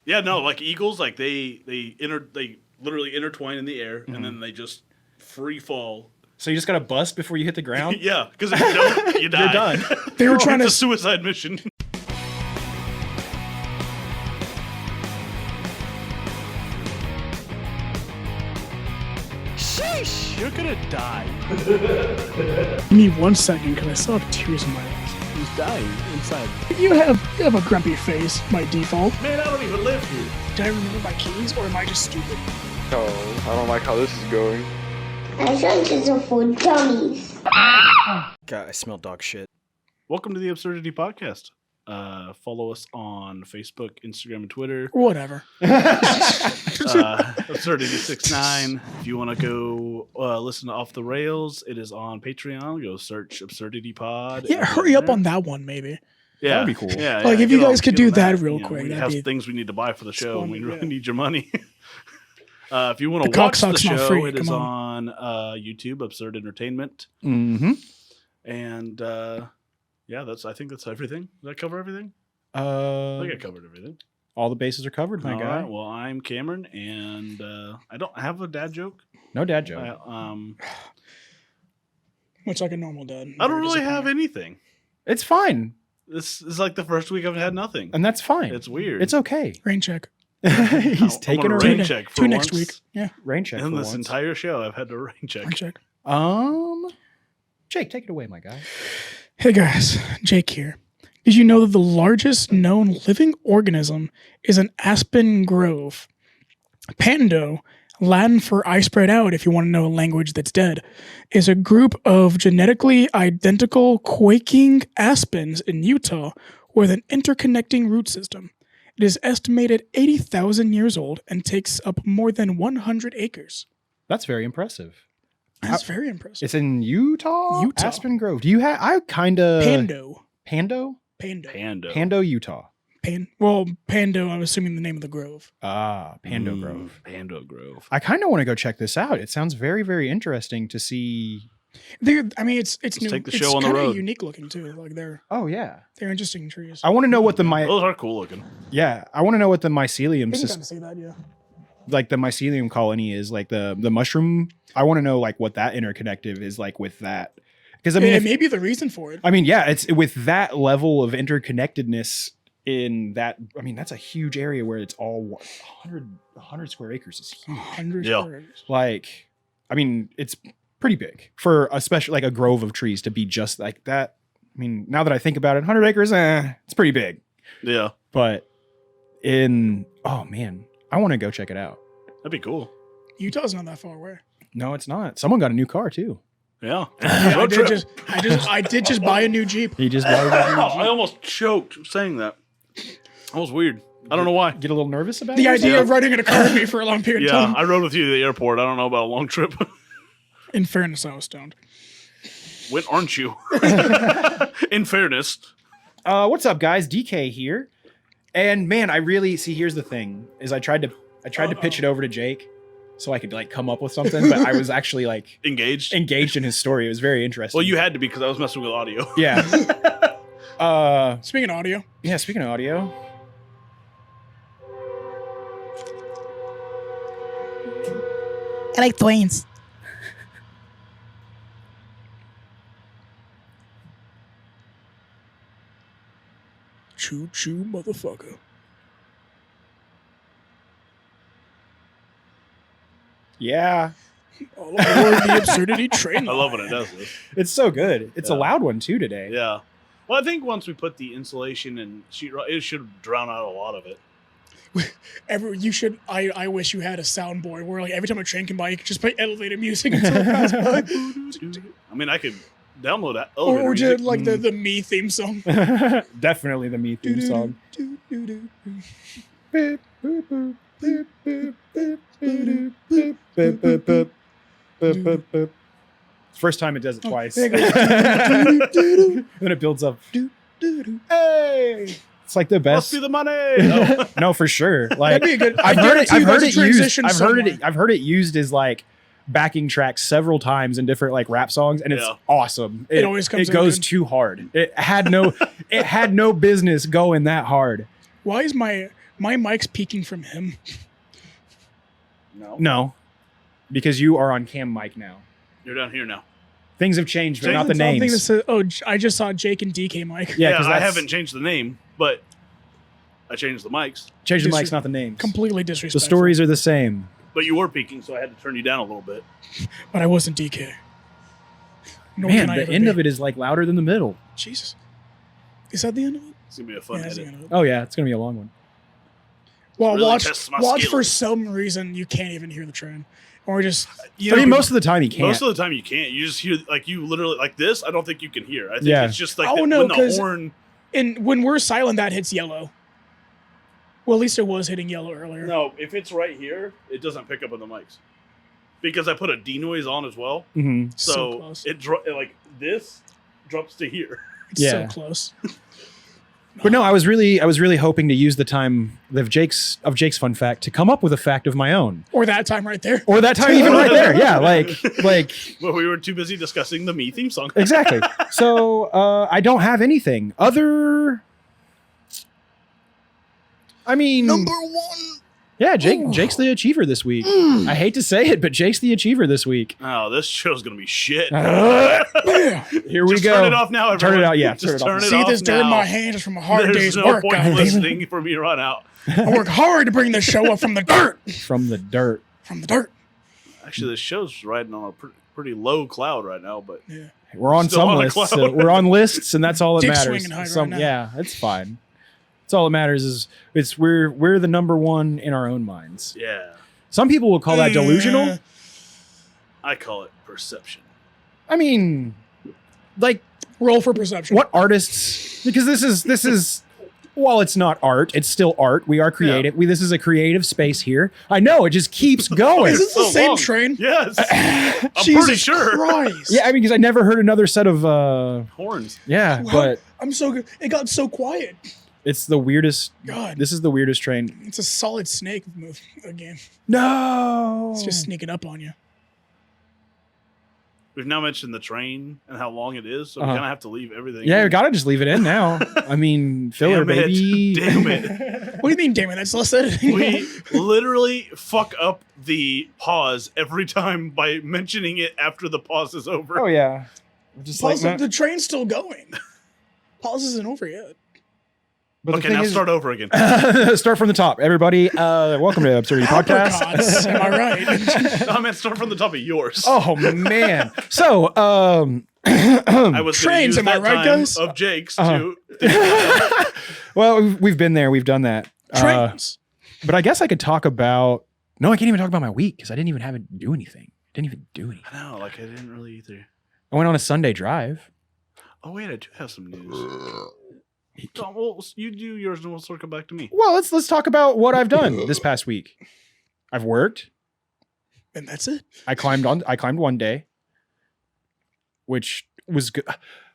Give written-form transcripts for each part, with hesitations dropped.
Yeah, no, like eagles, like they literally intertwine in the air, and then they just free fall. So you just got to bust before you hit the ground? Yeah, because if you don't, you die. You're done. They were trying It's to a suicide mission. Sheesh! You're gonna die. Give me 1 second because I still have tears in my eyes. He's dying inside. You have a grumpy face by default. Man, I don't even live here. Did I remember my keys or am I just stupid? Oh, I don't like how this is going. I think it's for dummies. God, I smell dog shit. Welcome to the Absurdity Podcast. Follow us on Facebook, Instagram, and Twitter. Whatever. Absurdity69. If you want to go listen to Off the Rails, it is on Patreon. Go search Absurdity Pod. Yeah, hurry up on that one, maybe. Yeah, That'd be cool. Yeah, Like, if get you guys on- could get do on that real quick, we that'd have be things we need to buy for the show, and we splendid, really yeah. need your money. If you want The to cock watch the suck's not show, free, it is come on YouTube, Absurd Entertainment, Mm-hmm. and yeah, I think that's everything. Did I cover everything? I think I covered everything. All the bases are covered, my All guy. right, well, I'm Cameron, and I don't have a dad joke. No dad joke. Much like a normal dad. I don't really have anything. It's fine. This is like the first week I've had nothing. And that's fine. It's weird. It's okay. Rain check. He's I'm taking gonna a rain rain check for Two next once. week. Yeah, rain check In for this once. entire show, I've had to rain check. rain check. Jake, take it away, my guy. Hey guys, Jake here. Did you know that the largest known living organism is an aspen grove? Pando, Latin for I spread out if you want to know a language that's dead, is a group of genetically identical quaking aspens in Utah with an interconnecting root system. It is estimated 80,000 years old and takes up more than 100 acres. That's very impressive. That's very impressive. It's in Utah? Utah. Aspen Grove. Do you have... I kind of... Pando. Pando? Pando. Pando, Utah. Pando, I'm assuming the name of the grove. Ah, Pando Grove. Pando Grove. I kind of want to go check this out. It sounds very, very interesting to see... It's new. take the It's show on the kinda road. unique looking too. Like they're Oh, yeah. interesting trees. I want to know what the... Those are cool looking. Yeah, I want to know what the mycelium... You can kind of see that, yeah. like the mycelium colony is, like the mushroom. I want to know like what that interconnective is like with that. Because I mean, It may be the reason for it. I mean, yeah, it's with that level of interconnectedness in that. I mean, that's a huge area where it's all 100 square acres is huge. 100 Yeah. squares. Like, I mean, it's pretty big for especially like a grove of trees to be just like that. I mean, now that I think about it, 100 acres, it's pretty big. Yeah, But oh man, I want to go check it out. that'd be cool. Utah's not that far away. No, it's not. Someone got a new car too. Yeah. Yeah, Road trip. I did just buy a new Jeep. He just I almost choked saying that. That was weird. I don't know why. get a little nervous about The it. idea of riding in a car with me for a long period of Yeah, time. I rode with you to the airport. I don't know about a long trip. In fairness, I was stoned. When aren't you? In fairness. What's up, guys? DK here. And man, I really see. Here's the thing: is I tried to pitch it over to Jake, so I could like come up with something, but I was actually like Engaged. engaged in his story. It was very interesting. Well, you had to be because I was messing with audio. yeah. Speaking of audio, Yeah. Speaking of audio, I like twins. Choo choo, motherfucker. yeah, All aboard the absurdity train. I love when it does this. it's so good. It's a Yeah. loud one too today. Yeah. Well, I think once we put the insulation and sheetrock, it should drown out a lot of it. I wish you had a soundboard where like every time a train can by, you could just play elevator music until it passes by. I mean, I could download that. Or elevator just music. like the Me theme song. Definitely the Me theme song. Beep, boop, boop, beep, boop, beep, boop, beep, boop, boop, boop, boop, boop, boop. First time it does it twice. There it goes. Then it builds up. Hey! It's like the Must best. be the money. No. No, for sure. Like That'd be a good. I've I heard it. guarantee I've you heard there's it a used. transition somewhere. I've heard it used as like backing tracks several times in different like rap songs, and it's Yeah. awesome. It always comes It in goes good. too hard. It had no business going that hard. Why is my My mic's peeking from him. No, because you are on cam mic now. You're down here now. Things have changed, but not the Something that names. says, I just saw Jake and DK mic. Yeah, Yeah, because I haven't changed the name, but I changed the mics. changed the Dis- mics, not the names. Completely The disrespectful. stories are the same. But you were peaking, so I had to turn you down a little bit. But I wasn't DK. Nor Man, can I the ever end be. of it is like louder than the middle. Jesus. Is that the end of it? It's gonna be a fun that's the edit. end of it. Oh yeah, it's gonna be a long one. Well, Really watch tests my for skills. some reason you can't even hear the train. Or just You I know, mean, most of the time you can't. most of the time you can't. You just hear like you literally like this. I don't think you can hear. I think Yeah. it's just like Oh, the, no, when the 'cause- horn. when we're silent that hits yellow. Well, at least it was hitting yellow earlier. No, if it's right here, it doesn't pick up on the mics because I put a denoise on as well. Mhm. So So close. it like this drops to here. It's Yeah. so close. But no, I was really hoping to use the time of Jake's fun fact to come up with a fact of my own, Or that time right there. or that time even right there. Yeah, like But we were too busy discussing the Me theme song. exactly. So I don't have anything other. I mean, one. yeah, Jake's the achiever this week. I hate to say it, but Jake's the achiever this week. Oh, this show's gonna be shit. Here we Just go. turn it off now, everyone. Turn it out, yeah, Just turn it off. turn it See off this dirt in now. my hands from a hard There's day's no work. point God damn it. listening from here on out. I work hard to bring this show up from the dirt. From the dirt. From the dirt. Actually, this show's riding on a pretty low cloud right now, but Yeah. We're on Still some on a lists. cloud. We're on lists, and that's all that Dick matters. swinging high right now. Yeah, it's fine. It's all that matters is we're the number one in our own minds. yeah, Some people will call that delusional. I call it perception. I mean, like Roll for perception. what artists? Because this is while it's not art, it's still art. We are creative. This is a creative space here. I know it just keeps going. Is this the So same long. train? Yes, I'm pretty Jesus sure. Christ. Yeah, I mean, because I never heard another set of Horns. yeah, Wow. but I'm so good. It got so quiet. it's the weirdest. God. This is the weirdest train. It's a solid snake move again. No, It's just sneaking up on you. We've now mentioned the train and how long it is, so Uh-huh. we kind of have to leave everything. yeah, in. you gotta just leave it in now. I mean, filler, Damn it. baby. Damn it. What do you mean, damn it? That's less editing. We literally fuck up the pause every time by mentioning it after the pause is over. Oh yeah, just Pause, like the train's still going. Pause isn't over yet. But the Okay, thing now is- start over again. start from the top, everybody. Welcome to the Absurdity Podcast. Apricots, am I right? No, man, start from the top of yours. Oh man. So, I was gonna trains, use am I that right, time guys? of Jake's Uh-huh. to. well, we've been there. We've done that. Trains. But I guess I could talk about. No, I can't even talk about my week because I didn't even have it do anything. Didn't even do anything. I know, like I didn't really either. I went on a Sunday drive. Oh wait, I do have some news. Well, you do yours, and we'll circle back to me. Well, let's talk about what I've done this past week. I've worked. And that's it. I climbed one day, which was good.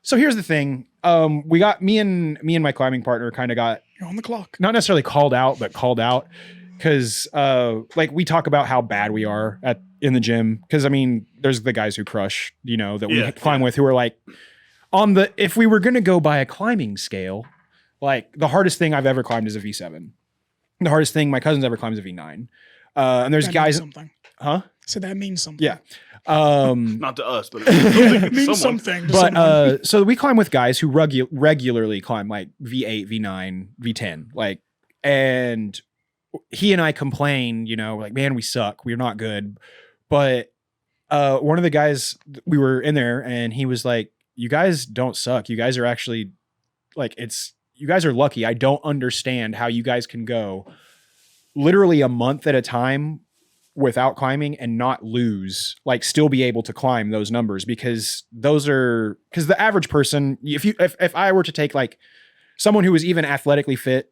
So here's the thing. We got me and my climbing partner kind of got You're on the clock. not necessarily called out, but called out because like we talk about how bad we are in the gym. Because I mean, there's the guys who crush, that we Yeah, climb with, who are like if we were gonna go by a climbing scale, like the hardest thing I've ever climbed is a V7. The hardest thing my cousin's ever climbed is a V9. And there's That guys, means something. huh? So that means something. Yeah. Not to us, but it It means means someone. something. To But someone. so we climb with guys who regularly climb like V8, V9, V10, like, and he and I complain, like, man, we suck, we're not good. But one of the guys, we were in there, and he was like, "You guys don't suck. You guys are actually like, you guys are lucky. I don't understand how you guys can go literally a month at a time without climbing and not lose, like still be able to climb those numbers, because the average person, if I were to take like someone who was even athletically fit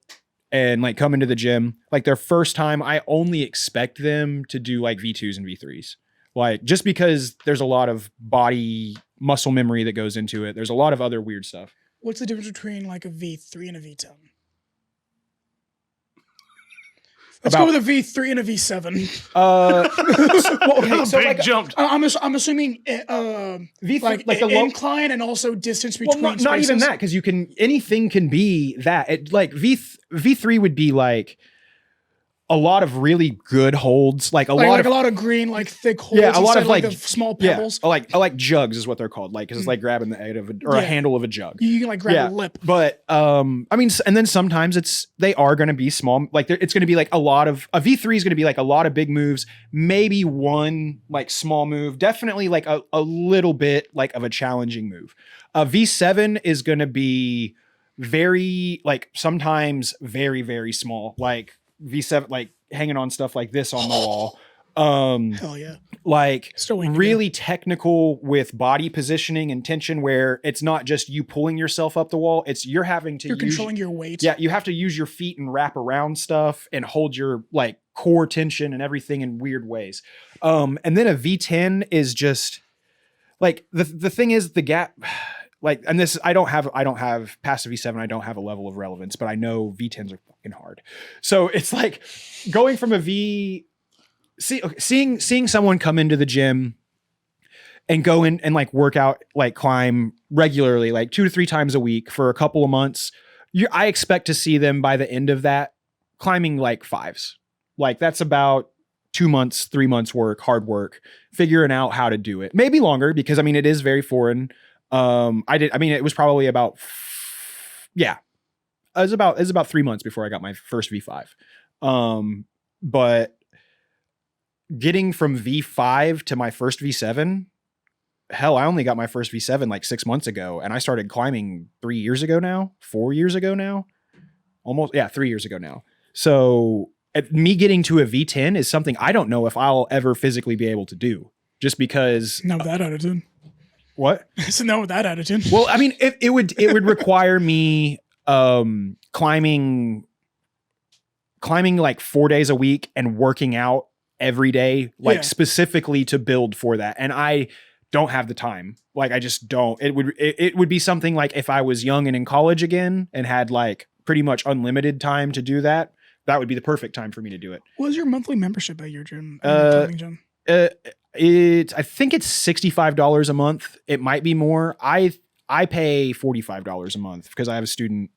and like come into the gym, like their first time, I only expect them to do like V2s and V3s, like just because there's a lot of body muscle memory that goes into it. There's a lot of other weird stuff. What's the difference between like a V3 and a V10? Let's About- go with a V3 and a V7. Okay, so Big like jumped. I'm assuming V3, like the low, incline and also distance well, between not even spaces. that, because anything can be that. Like V3 would be like a lot of really good holds, like a lot of green, like thick holes. Yeah, a lot of like like the small pebbles. Yeah, I like jugs is what they're called. Like 'cause it's like grabbing the end of a handle of a jug. You can like grab a lip. But I mean, and then sometimes they are going to be small. Like it's going to be like a V3 is going to be like a lot of big moves, maybe one like small move, definitely like a little bit like of a challenging move. A V7 is going to be very like sometimes very, very small, like V7, like hanging on stuff like this on the wall. Hell yeah. Like Still waiting to really technical with body positioning and tension, where it's not just you pulling yourself up the wall. It's you're having to You're controlling your weight. Yeah, you have to use your feet and wrap around stuff and hold your like core tension and everything in weird ways. And then a V10 is just like the thing is the gap. Like, and this I don't have past a V7. I don't have a level of relevance, but I know V10s are fucking hard. So it's like going from a seeing someone come into the gym and go in and like work out, like climb regularly, like 2 to 3 times a week for a couple of months. I expect to see them by the end of that climbing like 5s. Like that's about 2 months, 3 months hard work, figuring out how to do it. Maybe longer because I mean, it is very foreign. It was probably about, it was about 3 months before I got my first V5. But getting from V5 to my first V7, hell, I only got my first V7 like 6 months ago, and I started climbing 4 years ago now, almost, 3 years ago now. So me getting to a V10 is something I don't know if I'll ever physically be able to do, just because. Not with that attitude. What? So not with that attitude. Well, I mean, it would require me climbing like 4 days a week and working out every day, like specifically to build for that. And I don't have the time. Like I just don't. It would be something like if I was young and in college again and had like pretty much unlimited time to do that, that would be the perfect time for me to do it. What was your monthly membership at your gym? Climbing gym? I think it's $65 a month. It might be more. I pay $45 a month because I have a student.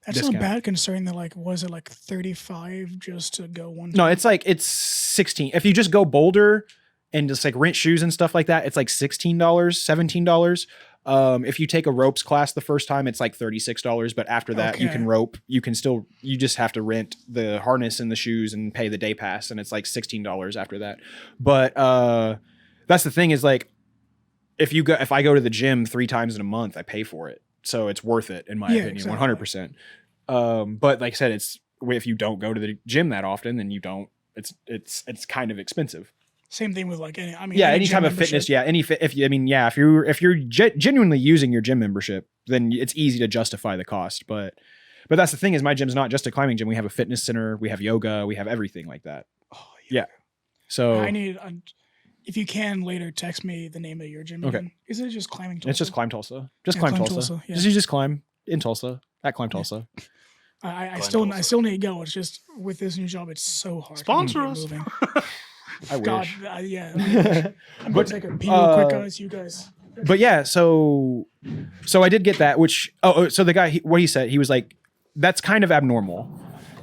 That's discount. not bad considering that like was it like 35 just to go one time? No, it's 16. If you just go Boulder and just like rent shoes and stuff like that, it's like $16, $17. If you take a ropes class the first time, it's like $36. But after that, you can rope. You just have to rent the harness and the shoes and pay the day pass, and it's like $16 after that. But that's the thing is like if I go to the gym 3 times in a month, I pay for it. So it's worth it in my opinion, exactly. 100%. But like I said, if you don't go to the gym that often, then you don't. It's kind of expensive. Same thing with like any type of fitness. Yeah, if you're genuinely using your gym membership, then it's easy to justify the cost. But that's the thing is my gym's not just a climbing gym. We have a fitness center, we have yoga, we have everything like that. Oh yeah. So I need. If you can later text me the name of your gym. Okay. Again. Is it just climbing Tulsa? It's just Climb Tulsa. Just Climb Tulsa. Yeah. Just climb in Tulsa at Climb Tulsa. I still need to go. It's just with this new job, it's so hard. Sponsor us. I wish. I'm going to take a pee real quick, guys. You guys. But yeah, so I did get that, which, so the guy, what he said, he was like, that's kind of abnormal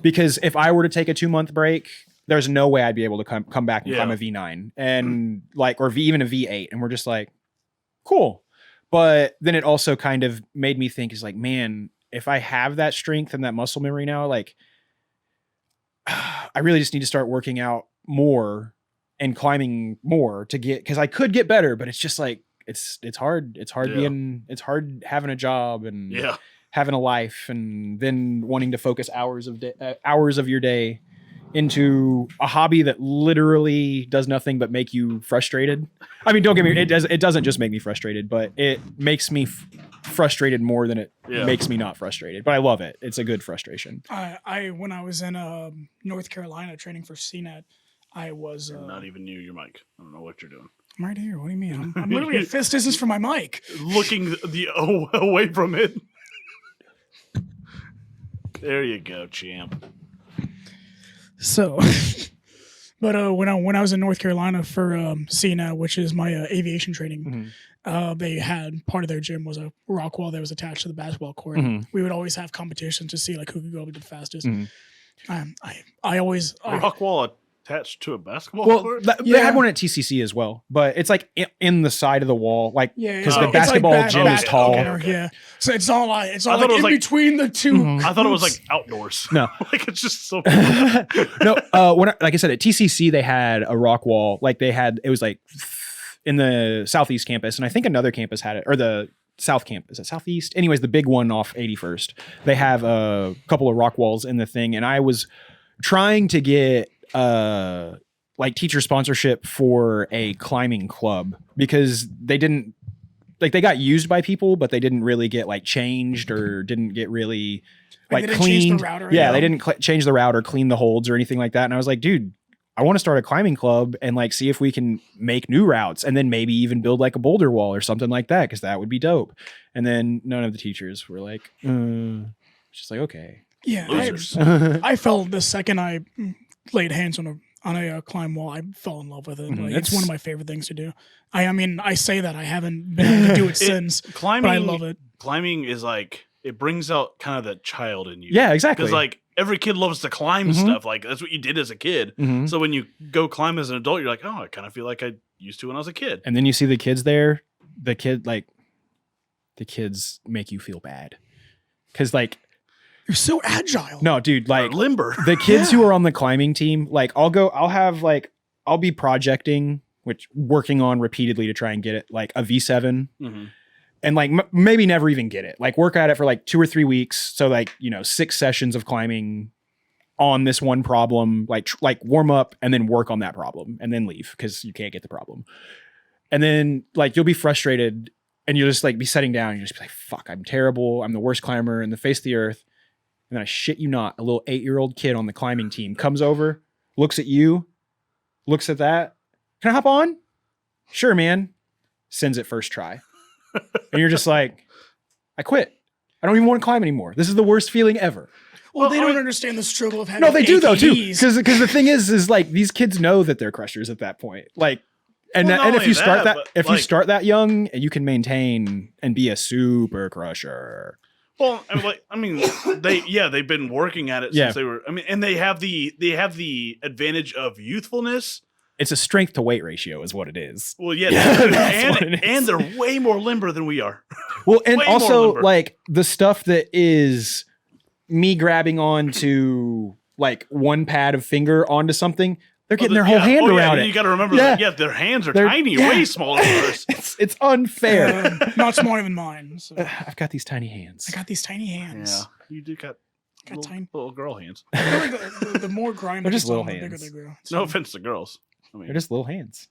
because if I were to take a 2-month break, there's no way I'd be able to come back and climb a V9 and like, or even a V8. And we're just like, cool. But then it also kind of made me think is like, man, if I have that strength and that muscle memory now, like I really just need to start working out more and climbing more to get, cause I could get better, but it's just like, it's hard. It's hard it's hard having a job and having a life and then wanting to focus hours of your day into a hobby that literally does nothing but make you frustrated. I mean, don't get me, it doesn't just make me frustrated, but it makes me frustrated more than it makes me not frustrated, but I love it. It's a good frustration. When I was in North Carolina training for CNET, I was not even near your mic. I don't know what you're doing. I'm right here. What do you mean? I'm literally at fist distance from my mic. Looking away from it. There you go, champ. So, but when I was in North Carolina for CNET, which is my aviation training, they had part of their gym was a rock wall that was attached to the basketball court. We would always have competitions to see like who could go up the fastest. I always A rock wall attached to a basketball Well, court? they Yeah. had one at TCC as well, but it's like in the side of the wall, like yeah, because Oh, the it's like basketball gym is tall. okay. Yeah, so it's not like I thought it was in like- between the two. Mhm. I thought it was hoops. like outdoors. No. Like it's just so. No, like I said, at TCC they had a rock wall. Like it was like in the southeast campus, and I think another campus had it, or the south campus, southeast. Anyways, the big one off 81st. They have a couple of rock walls in the thing, and I was trying to get like teacher sponsorship for a climbing club because they didn't like they got used by people, but they didn't really get like changed or didn't get really Like, like they didn't change the cleaned. route or Yeah, they anything. didn't change the route or clean the holds or anything like that. And I was like, dude, I want to start a climbing club and like see if we can make new routes and then maybe even build like a boulder wall or something like that because that would be dope. And then none of the teachers were like, just like okay. Yeah, Losers. I felt the second I laid hands on a climb wall, I fell in love with it. Mhm. Like, it's It's- one of my favorite things to do. I mean, I say that I haven't been able to do it since, Climbing, but I love it. Climbing is like it brings out kind of the child in you. Yeah, exactly. Because like every kid loves to climb Mhm. stuff. Like that's what you did as a kid. Mhm. So when you go climb as an adult, you're like, oh, I kind of feel like I used to when I was a kid. And then you see the kids there. The kids make you feel bad because like You're so agile. no, dude, Or like limber. the kids who are on the climbing team, like I'll be projecting, which working on repeatedly to try and get it like a V7 Mhm. and like maybe never even get it, like work at it for like 2 or 3 weeks. So like, 6 sessions of climbing on this one problem, like warm up and then work on that problem and then leave because you can't get the problem. And then like, you'll be frustrated and you'll just like be sitting down and you'll just be like, fuck, I'm terrible. I'm the worst climber in the face of the earth. And then I shit you not, a little 8-year-old kid on the climbing team comes over, looks at you, looks at that. Can I hop on? Sure, man. Sends it first try. And you're just like, I quit. I don't even want to climb anymore. This is the worst feeling ever. Well, they I don't mean- understand the struggle of having No, they do though too. ATVs. Because the thing is like these kids know that they're crushers at that point. Like, and Well, not and if only you start that, that, but, if you like- start that young, you can maintain and be a super crusher. Well, they've been working at it Yeah. since they were. I mean, and they have the advantage of youthfulness. It's a strength to weight ratio, is what it is. Well, yeah, That's what it is. and they're way more limber than we are. Well, and Way more also limber. like the stuff that is me grabbing onto like one pad of finger onto something, they're getting their whole hand around You it. got to remember Yeah. that. Yeah, their hands are They're- tiny, yeah. way smaller than ours. It's unfair. Not smaller than mine. So. I've got these tiny hands. I got these tiny hands. Yeah, you do got little, tiny- little girl hands. I feel like the more grime They're they just get on, little the bigger hands. they grow. No offense to girls. I mean, They're just little hands.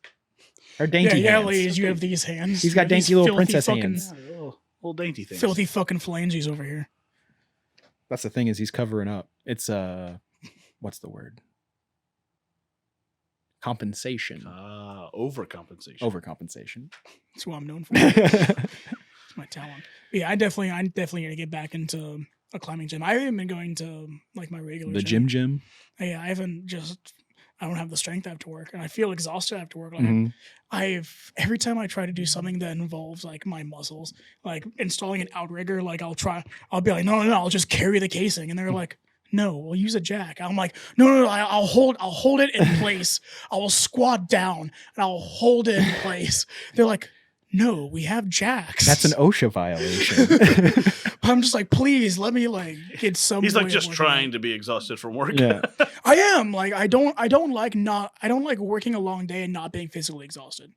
They're Yeah, dainty yeah, hands. ladies, you have these hands. He's got You have these dainty little filthy princess fucking- hands. yeah, little dainty things. Filthy fucking phalanges over here. That's the thing is he's covering up. It's what's the word? Compensation. Overcompensation. Overcompensation. That's what I'm known for. It's my talent. But yeah, I'm definitely gonna get back into a climbing gym. I haven't been going to like my regular The gym. Yeah, I don't have the strength after work, and I feel exhausted after work. Like Mhm. every time I try to do something that involves like my muscles, like installing an outrigger, like I'll be like, no, I'll just carry the casing, and they're like, no, we'll use a jack. I'm like, no, I'll hold it in place. I will squat down and I'll hold it in place. They're like, no, we have jacks. That's an OSHA violation. I'm just like, please let me like get some. He's like way of just working trying out. to be exhausted from work. yeah. I am like I don't like working a long day and not being physically exhausted.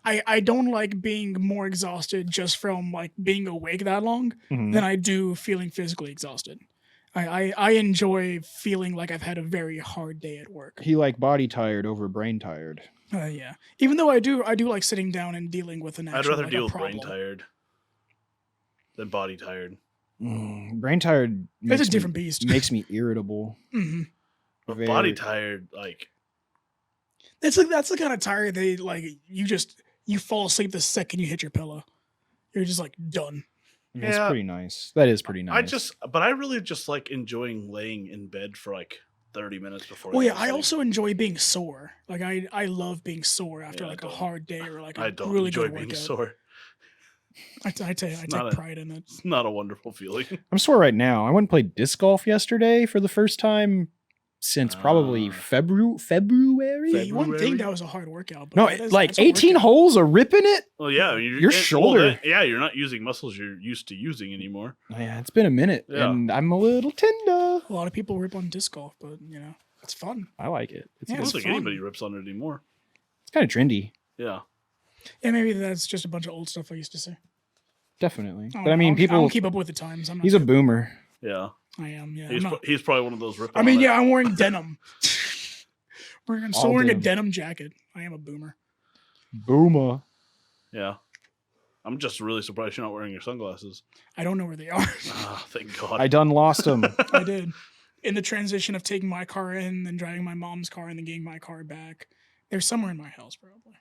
I don't like being more exhausted just from like being awake that long Mhm. than I do feeling physically exhausted. I enjoy feeling like I've had a very hard day at work. He like body tired over brain tired. Yeah. Even though I do like sitting down and dealing with an actual, I'd rather like, deal a with problem. brain tired than body tired. Brain tired It's makes a different beast. makes me irritable. hmm But Very- body tired, like That's the kind of tired they like you fall asleep the second you hit your pillow. You're just like done. That's Yeah. pretty nice. That is pretty nice. I really just like enjoying laying in bed for like 30 minutes before. Well, I yeah, go to I sleep. also enjoy being sore. Like I love being sore after Yeah, I like a don't- hard day or like a I don't really enjoy good being workout. sore. I take not a- pride in it. It's not a wonderful feeling. I'm sore right now. I went and played disc golf yesterday for the first time since probably February. Yeah, you wouldn't think February? that was a hard workout. But No, that is- like that's a 18 workout. holes of ripping it. Well, yeah, Your shoulder. you're not using muscles you're used to using anymore. Oh, yeah, it's been a minute, Yeah. and I'm a little tender. A lot of people rip on disc golf, but it's fun. I like it. It's, Yeah, I don't it's think fun. anybody rips on it anymore. it's kind of trendy, Yeah. Yeah, maybe that's just a bunch of old stuff I used to say. definitely. I But I mean, I people. don't keep up with the times. I'm not He's a boomer. Yeah. I am. Yeah. He's, I'm not- he's probably one of those ripping I mean, on it. yeah, I'm wearing denim. I'm still All wearing a denim. denim jacket. I am a boomer. Boomer. Yeah. I'm just really surprised you're not wearing your sunglasses. I don't know where they are. Ah, thank God. I done lost him. I did. In the transition of taking my car in, then driving my mom's car, and then getting my car back. They're somewhere in my house, probably.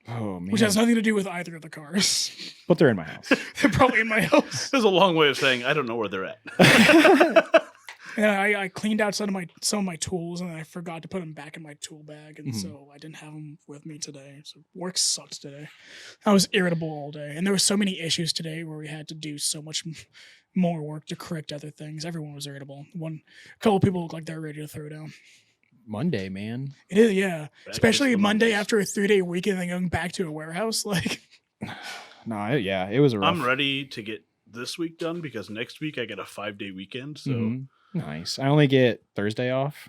Oh man. Which has nothing to do with either of the cars. But they're in my house. They're probably in my house. There's a long way of saying I don't know where they're at. Yeah, I cleaned out some of my tools, and I forgot to put them back in my tool bag, and Mhm. so I didn't have them with me today. So work sucked today. I was irritable all day, and there were so many issues today where we had to do so much more work to correct other things. Everyone was irritable. A couple people looked like they're ready to throw down. Monday, man. It is, yeah. Back Especially to the Monday Mondays. after a 3-day weekend, and then going back to a warehouse. Like, No, yeah, it was a rough. I'm ready to get this week done because next week I get a 5-day weekend. So, Mhm. Nice. I only get Thursday off.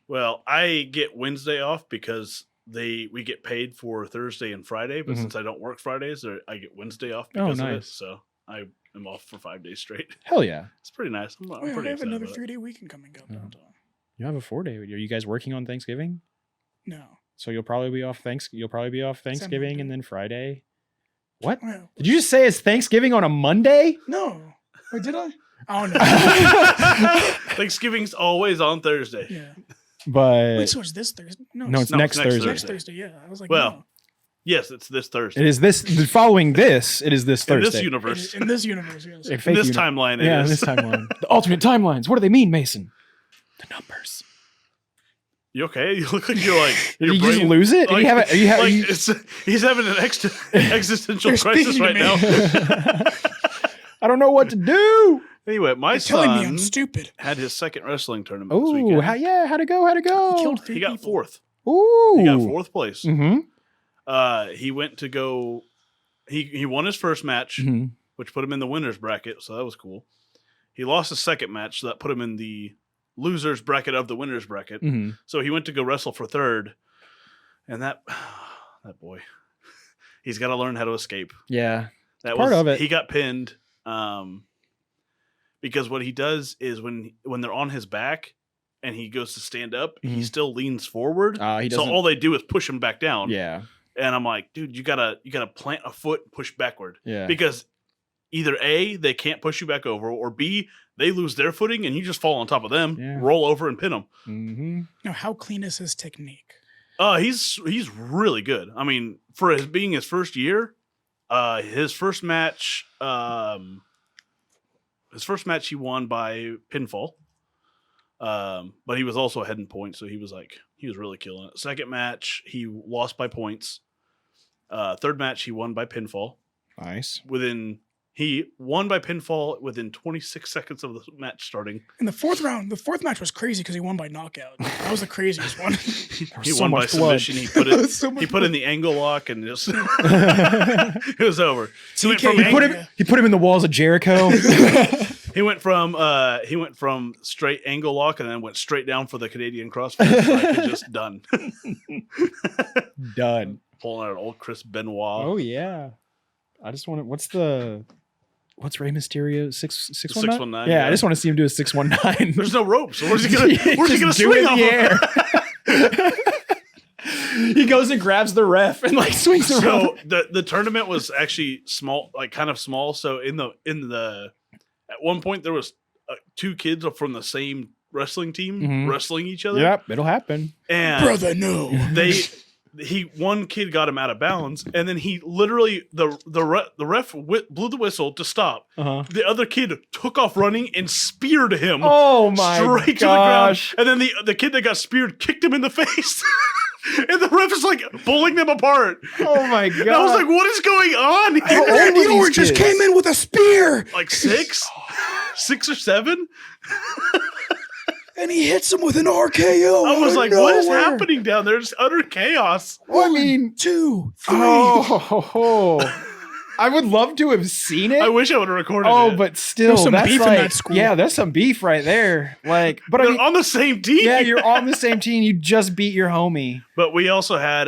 well, I get Wednesday off because we get paid for Thursday and Friday. But Mhm. since I don't work Fridays, I get Wednesday off Oh, because of it. nice. So I am off for 5 days straight. Hell yeah. It's pretty nice. I'm oh, yeah, pretty I have excited another about it. 3-day weekend coming up. Yeah. don't I? You have a 4-day. Are you guys working on Thanksgiving? No. So you'll probably be off Thanksgiving and then Friday. What? Well, Did you just say it's Thanksgiving on a Monday? no. Wait, did I? I don't know. Thanksgiving's always on Thursday. Yeah. But Wait, so it's this Thursday? no, it's No, next it's next Thursday. next Thursday. Yeah. I was like, Well, no. Yes, it's this Thursday. It is this following this. It is this In Thursday. this universe. In this universe, yes. A In fake this uni- timeline, it yeah, in is. this timeline. The alternate timelines. What do they mean, Mason? The numbers. You okay? You look like you're like. Did your you just brain- lose it? Did like- you have it? he's having an existential You're crisis speaking right to now. me. I don't know what to do. Anyway, my You're telling me son I'm stupid. had his second wrestling tournament this Oh, weekend. how'd it go? How'd it He go? killed 3 He got people. fourth. Ooh. He got fourth place. Mm-hmm. He went to go. He won his first match, Mm-hmm. which put him in the winners bracket, so that was cool. He lost his second match, so that put him in the losers bracket of the winners bracket. Mm-hmm. So he went to go wrestle for third, and that boy, he's got to learn how to escape. Yeah. That Part was of it. He got pinned, because what he does is when they're on his back and he goes to stand up, he Mhm. still leans forward. He So doesn't. all they do is push him back down. Yeah. And I'm like, dude, you gotta plant a foot, and push backward, Yeah. because either A, they can't push you back over, or B, they lose their footing and you just fall on top of them, Yeah. roll over and pin them. Mm-hmm. Now, how clean is his technique? He's really good. I mean, for being his first year, his first match he won by pinfall. But he was also ahead in points, so he was really killing it. Second match, he lost by points. Third match, he won by pinfall. Nice. He won by pinfall within 26 seconds of the match starting. In the fourth match was crazy because he won by knockout. That was the craziest one. He so won by much blood. submission. He put That it. was so much He put in the angle lock and just it was over. He went TK from He put him in the walls of Jericho. He went from straight angle lock and then went straight down for the Canadian crossface. Like, just done. Done. Pulling out an old Chris Benoit. Oh yeah. I just want to. What's Rey Mysterio? 619? 619, Yeah, yeah. I just want to see him do a 619. There's no rope, so where's he gonna Just do swing it off in of? the air? He goes and grabs the ref and like swings around. So the tournament was actually small, like kind of small. So in the at one point there was 2 kids from the same wrestling team Mhm. wrestling each other. Yep, it'll happen. And Brother, no. one kid got him out of bounds, and then he literally the ref blew the whistle to stop. Uh-huh. The other kid took off running and speared him Oh my straight gosh. to the ground, and then the kid that got speared kicked him in the face, and the ref is like pulling them apart. Oh my god. And I was like, "What is going on here?" How old Randy were these Orton just kids? came in with a spear. Like 6 or 7. And he hits him with an RKO. I was out like, of what is nowhere. happening down there? It's utter chaos. Well, I mean, 1, 2, 3. I would love to have seen it. I wish I would have recorded Oh, it. but still, There's some that's beef in like, that school. yeah, there's some beef right there. Like, but I they're mean, on the same team. yeah, you're on the same team. You just beat your homie. But we also had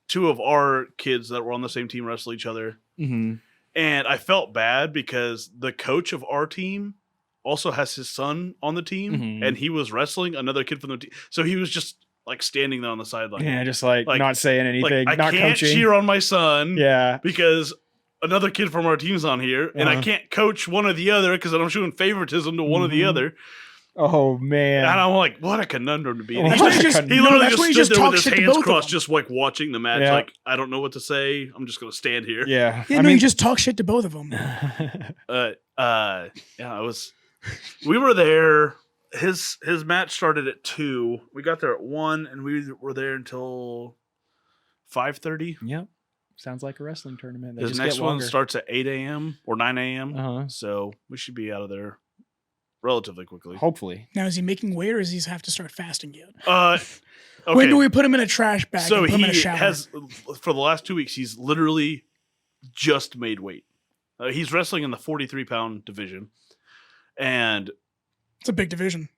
2 of our kids that were on the same team wrestle each other. Mm-hmm. And I felt bad because the coach of our team also has his son on the team, Mhm. and he was wrestling another kid from the team. So he was just like standing there on the sideline. Yeah, just like, Like- not saying anything, Like, I not can't coaching. cheer on my son Yeah. because another kid from our team's on here, and I Uh-huh. can't coach one or the other because I'm showing favoritism to one or the Mhm. other. Oh man. And I'm like, what a conundrum to be in. What He a literally conundrum. he literally That's just where he stood just there with talks his shit to hands both of crossed, them. just like watching the match. Yeah. Like, I don't know what to say. I'm just going to stand here. Yeah. Yeah, I no, mean, you just talk shit to both of them. Yeah, I was. We were there. His match started at 2. We got there at 1, and we were there until 5:30. yep. Sounds like a wrestling tournament. They His just next get one longer. starts at 8 a.m. or 9 a.m. Uh-huh. So we should be out of there relatively quickly. Hopefully. Now, is he making weight, or does he have to start fasting yet? Okay. When do we put him in a trash bag So and put him in a he shower? has, for the last 2 weeks, he's literally just made weight. He's wrestling in the 43-pound division, and It's a big division.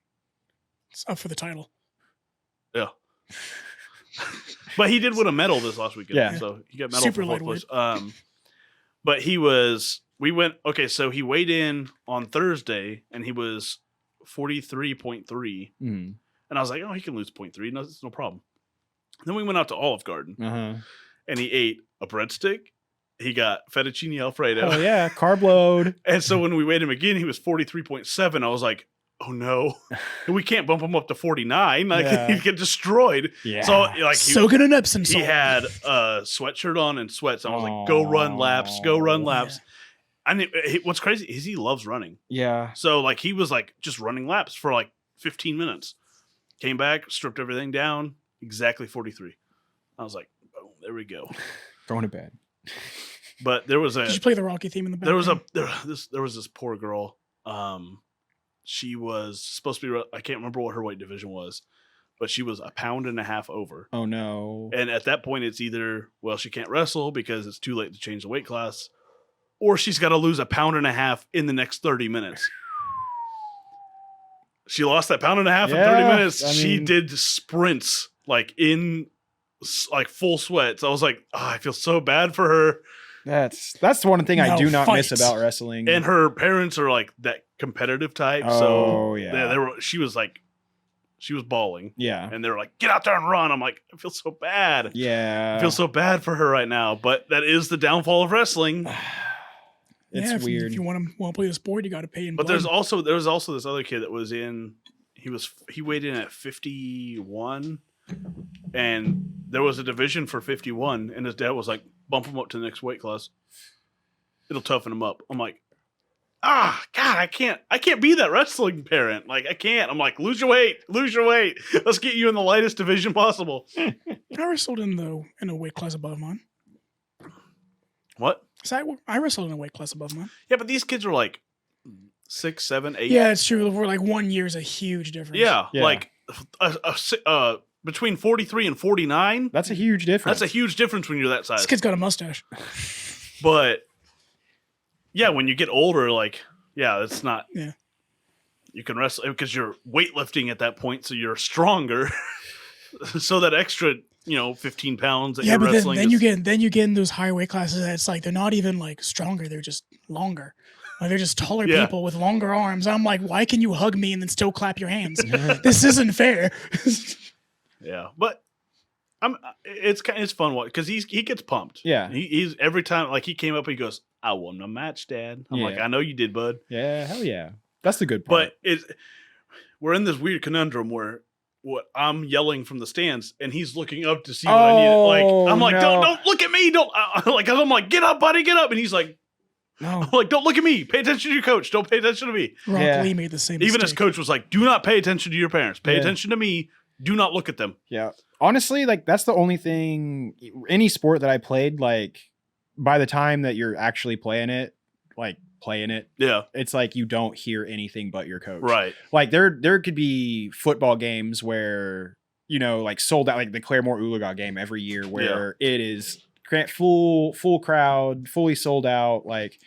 It's up for the title. yeah. But he did win a medal this last weekend. Yeah. So he got medal Super for 4th place. lightweight. But so he weighed in on Thursday, and he was 43.3. Mm. And I was like, oh, he can lose 0.3. No, it's no problem. Then we went out to Olive Garden, Uh-huh. and he ate a breadstick. He got fettuccine Alfredo. Oh yeah, carb load. And so when we weighed him again, he was 43.7. I was like, oh no, we can't bump him up to 49. Like, Yeah. he'd get destroyed. Yeah. So like Soak it in Epsom he salt. had a sweatshirt on and sweats. I was like, go run laps, go run Aw. laps. And what's crazy is he loves running. Yeah. So like he was like just running laps for like 15 minutes. Came back, stripped everything down, exactly 43. I was like, boom, there we go. Throwing it bad. But there was a Did you play the Rocky theme in the background? there was this poor girl. She was supposed to be, I can't remember what her weight division was, but she was 1.5 pounds over. Oh no. And at that point, it's either, well, she can't wrestle because it's too late to change the weight class, or she's got to lose 1.5 pounds in the next 30 minutes. She lost that 1.5 pounds in 30 Yeah, minutes. I She mean- did sprints like in like full sweats. I was like, oh, I feel so bad for her. That's the one thing I Now do not miss fight. about wrestling. And her parents are like that competitive type. Oh, So yeah. they were. She was bawling, yeah. and they were like, "Get out there and run." I'm like, I feel so bad. Yeah. I feel so bad for her right now. But that is the downfall of wrestling. It's yeah, if weird. If you want to play the sport, you got to pay in But blood. there was also this other kid that was in. He weighed in at 51, and there was a division for 51, and his dad was like, "Bump him up to the next weight class. It'll toughen him up." I'm like, God, I can't be that wrestling parent. Like, I can't. I'm like, lose your weight. Let's get you in the lightest division possible. I wrestled in a weight class above mine. What? So I wrestled in a weight class above mine. Yeah, but these kids are like 6, 7, 8. Yeah, it's true. For like 1 year is a huge difference. Yeah, Yeah. like between 43 and 49. That's a huge difference. That's a huge difference when you're that size. This kid's got a mustache. But yeah, when you get older, like, yeah, it's not. Yeah. You can wrestle because you're weightlifting at that point, so you're stronger. So that extra, 15 pounds that Yeah, you're but wrestling. then you get in those high weight classes that it's like they're not even like stronger, they're just longer. Like they're just taller Yeah. people with longer arms. I'm like, why can you hug me and then still clap your hands? This isn't fair. Yeah, but it's fun because he gets pumped. Yeah. he's every time like he came up, he goes, "I won the match, Dad." I'm like, Yeah. "I know you did, bud." Yeah, hell yeah. That's the good part. But we're in this weird conundrum where I'm yelling from the stands and he's looking up to see what I need. Like, I'm like, no. don't look at me. I'm like, get up, buddy, get up. And he's like, no. I'm like, don't look at me. Pay attention to your coach. Don't pay attention to me. Rock Yeah. Lee made the same Even his mistake. coach was like, do not pay attention to your parents. Pay Yeah. attention to me. Do not look at them. Yeah. Honestly, like that's the only thing any sport that I played, like by the time that you're actually playing it, like playing it, Yeah. it's like you don't hear anything but your coach. Right. Like there could be football games where, you know, like sold out, like the Claremore Oologah game every year where it is full crowd, fully sold out, like,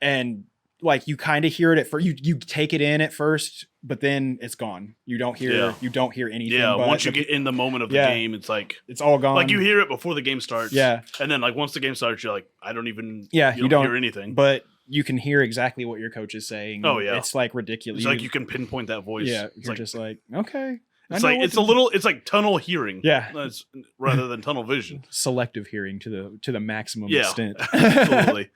and like you kind of hear it at first. You take it in at first, but then it's gone. You don't hear anything. Yeah, but once you get in the moment of the game, it's like it's all gone. Like you hear it before the game starts. Yeah. And then like once the game starts, you're like, I don't even you don't hear anything. But you can hear exactly what your coach is saying. Oh yeah. It's like ridiculous. It's like you can pinpoint that voice. Yeah. It's You're like, just like, okay. It's like it's like tunnel hearing. Yeah. Rather than tunnel vision. Selective hearing to the maximum Yeah. extent. Absolutely.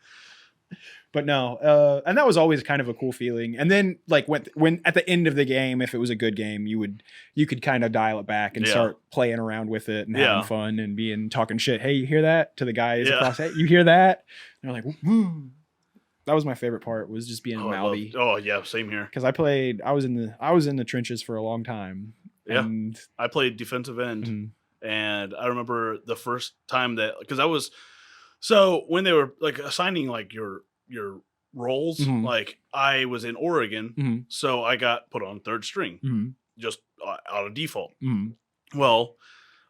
But no, and that was always kind of a cool feeling. And then like when at the end of the game, if it was a good game, you could kind of dial it back and start playing around with it and having fun and talking shit. Hey, you hear that? To the guys across. Hey, you hear that? And they're like, woo. That was my favorite part, was just being mouthy. Oh yeah, same here. Because I was in the trenches for a long time. Yeah. And I played defensive end, and I remember the first time that, because so when they were like assigning like your roles, like I was in Oregon, so I got put on third string, just out of default. Well,